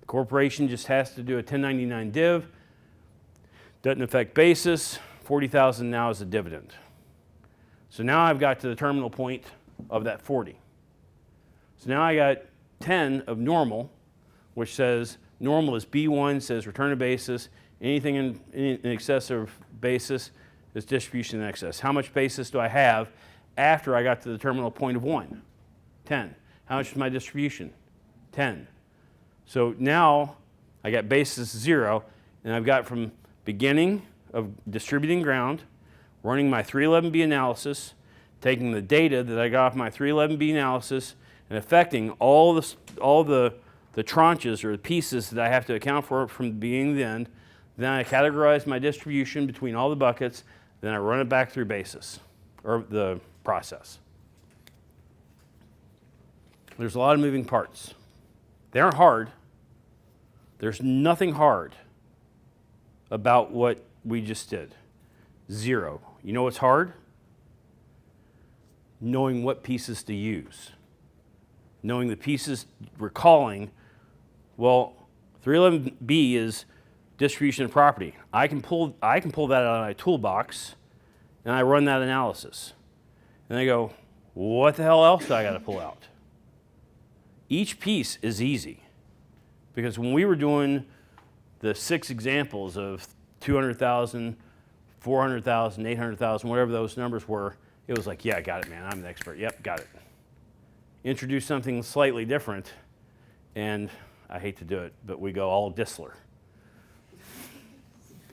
corporation just has to do a 1099 div. Doesn't affect basis. 40,000 now is a dividend. So now I've got to the terminal point of that 40. So now I got 10 of normal, which says normal is B1, says return to basis. Anything in excess of basis is distribution in excess. How much basis do I have after I got to the terminal point of 1? 10. How much is my distribution? 10. So now I got basis 0, and I've got from beginning of distributing ground, running my 311B analysis, taking the data that I got off my 311B analysis, and affecting all the tranches or the pieces that I have to account for from the beginning to the end. Then I categorize my distribution between all the buckets, then I run it back through basis, or the process. There's a lot of moving parts. They aren't hard. There's nothing hard about what we just did. 0. You know what's hard? Knowing what pieces to use. Knowing the pieces, recalling, well, 311B is distribution of property. I can pull that out of my toolbox, and I run that analysis. And they go, what the hell else do I got to pull out? Each piece is easy. Because when we were doing the 6 examples of 200,000, 400,000, 800,000, whatever those numbers were, it was like, yeah, I got it, man. I'm an expert. Yep, got it. Introduce something slightly different, and I hate to do it, but we go all Distler.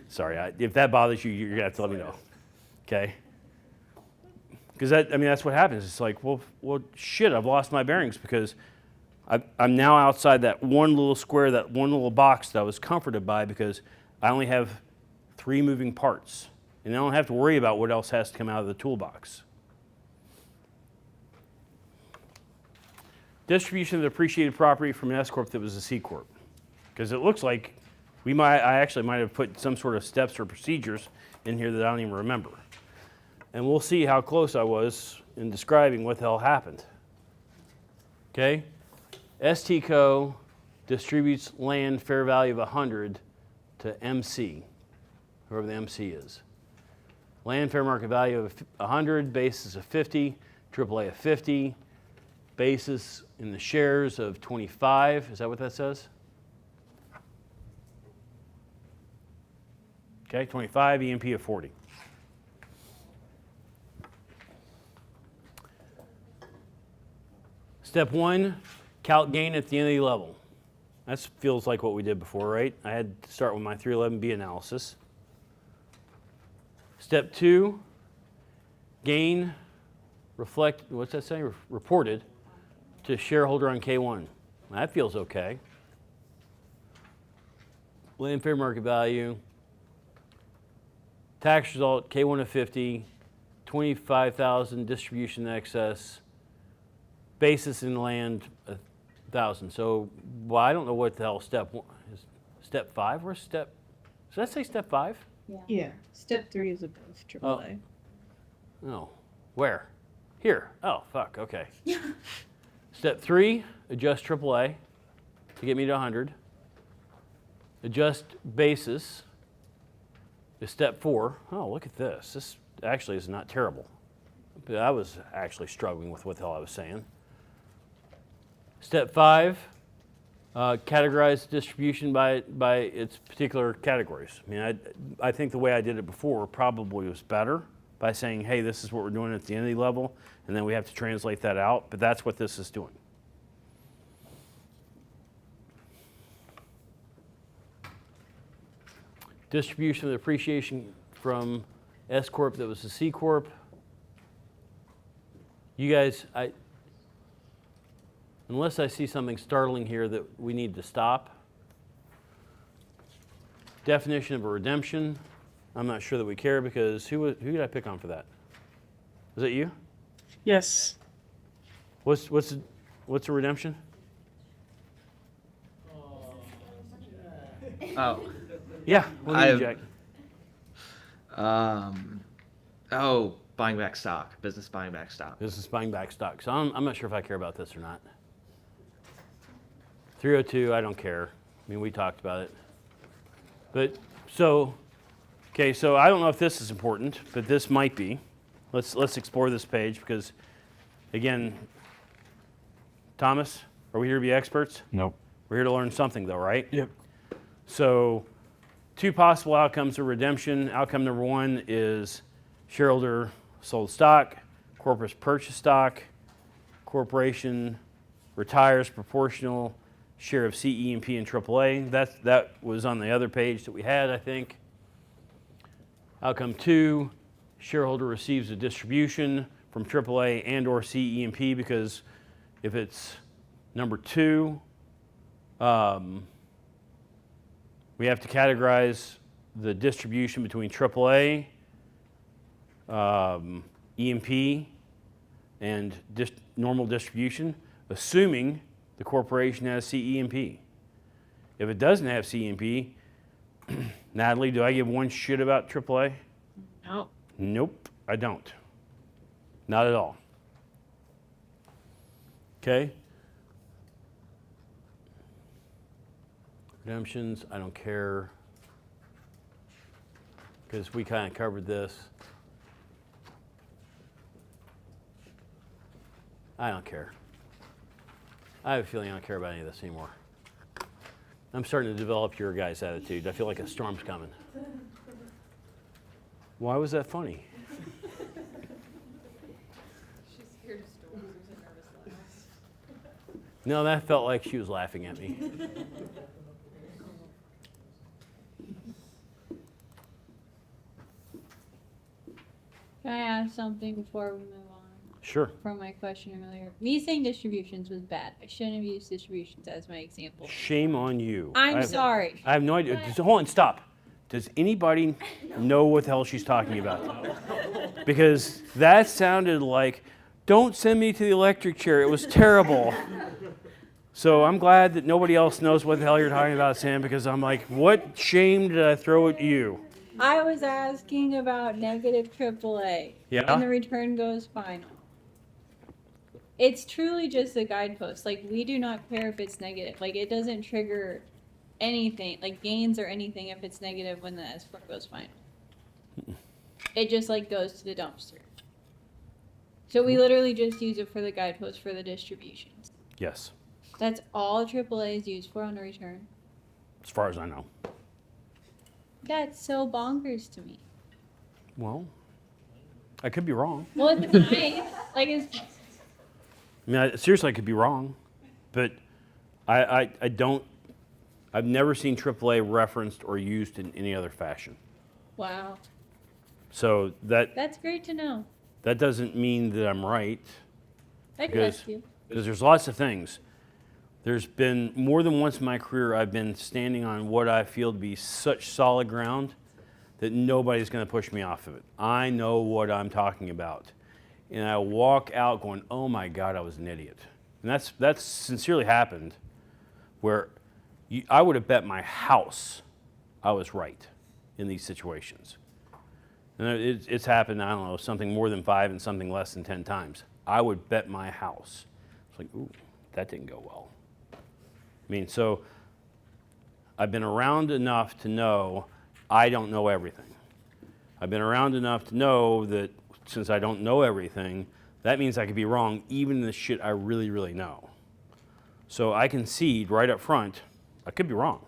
Sorry, if that bothers you, you're going to have to let me know. Okay? Because that's what happens. It's like, well, shit, I've lost my bearings because I'm now outside that one little square, that one little box that I was comforted by because I only have 3 moving parts. And I don't have to worry about what else has to come out of the toolbox. Distribution of the appreciated property from an S Corp that was a C Corp. Because it looks like I actually might have put some sort of steps or procedures in here that I don't even remember. And we'll see how close I was in describing what the hell happened. Okay? STCO distributes land fair value of 100 to MC, whoever the MC is. Land fair market value of 100, basis of 50, AAA of 50, basis in the shares of 25. Is that what that says? Okay, 25, EMP of 40. Step 1, calc gain at the entity level. That feels like what we did before, right? I had to start with my 311B analysis. Step 2, gain, what's that saying? Reported to shareholder on K1. That feels okay. Land fair market value. Tax result, K1 of 50, 25,000 distribution excess, basis in land 1,000. So, well, I don't know what the hell step 1 is. Step 5? Where's step? Does that say step 5? Yeah. Step 3 is above AAA. Oh, where? Here. Oh, fuck. Okay. Step 3, adjust AAA to get me to 100. Adjust basis is step 4. Oh, look at this. This actually is not terrible. But I was actually struggling with what the hell I was saying. Step 5, categorize distribution by its particular categories. I mean, I think the way I did it before probably was better by saying, hey, this is what we're doing at the entity level, and then we have to translate that out, but that's what this is doing. Distribution of the appreciation from S Corp that was a C Corp. You guys, unless I see something startling here that we need to stop. Definition of a redemption. I'm not sure that we care because who did I pick on for that? Was it you? Yes. What's a redemption? Oh. Yeah. What do you, Jack? Buying back stock. Business buying back stock. Business buying back stock. So I'm not sure if I care about this or not. 302, I don't care. I mean, we talked about it. But so I don't know if this is important, but this might be. Let's explore this page because, again, Thomas, are we here to be experts? Nope. We're here to learn something, though, right? Yep. So, 2 possible outcomes of redemption. Outcome number 1 is shareholder sold stock, corporate purchased stock, corporation retires proportional share of CEMP and AAA. That was on the other page that we had, I think. Outcome 2, shareholder receives a distribution from AAA and or CEMP because if it's number 2, we have to categorize the distribution between AAA, EMP, and normal distribution, assuming the corporation has CEMP. If it doesn't have CEMP, Natalie, do I give one shit about AAA? No. Nope, I don't. Not at all. Okay? Redemptions, I don't care. Because we kind of covered this. I don't care. I have a feeling I don't care about any of this anymore. I'm starting to develop your guys' attitude. I feel like a storm's coming. Why was that funny? She's scared of storms. There's a nervous laugh. No, that felt like she was laughing at me. Can I ask something before we move on Sure. from my question earlier? Me saying distributions was bad. I shouldn't have used distributions as my example. Shame on you. I'm sorry. I have no idea. Just, hold on, stop. Does anybody know what the hell she's talking about? Because that sounded like, don't send me to the electric chair. It was terrible. So I'm glad that nobody else knows what the hell you're talking about, Sam, because I'm like, what shame did I throw at you? I was asking about negative AAA. Yeah? And the return goes final. It's truly just a guidepost. Like, we do not care if it's negative. Like, it doesn't trigger anything, like gains or anything, if it's negative when the S4 goes final. It just, like, goes to the dumpster. So we literally just use it for the guidepost for the distributions. Yes, That's all AAA is used for on a return. as far as I know. That's so bonkers to me. Well, I could be wrong. Well, it's nice. Like, it's I mean, seriously, I could be wrong, but I don't. I've never seen AAA referenced or used in any other fashion. wow. So That's great to know. that doesn't mean that I'm right, I could because ask you. there's lots of things. There's been more than once in my career I've been standing on what I feel to be such solid ground that nobody's going to push me off of it. I know what I'm talking about. And I walk out going, oh my God, I was an idiot. And that's sincerely happened, where I would have bet my house I was right in these situations. And it's happened, I don't know, something more than 5 and something less than 10 times. I would bet my house. It's like, ooh, that didn't go well. I mean, so I've been around enough to know I don't know everything. I've been around enough to know that since I don't know everything, that means I could be wrong even in the shit I really, really know. So I concede right up front, I could be wrong.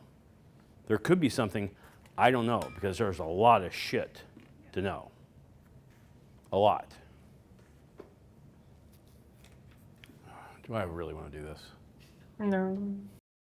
There could be something I don't know, because there's a lot of shit to know. A lot. Do I really want to do this? No.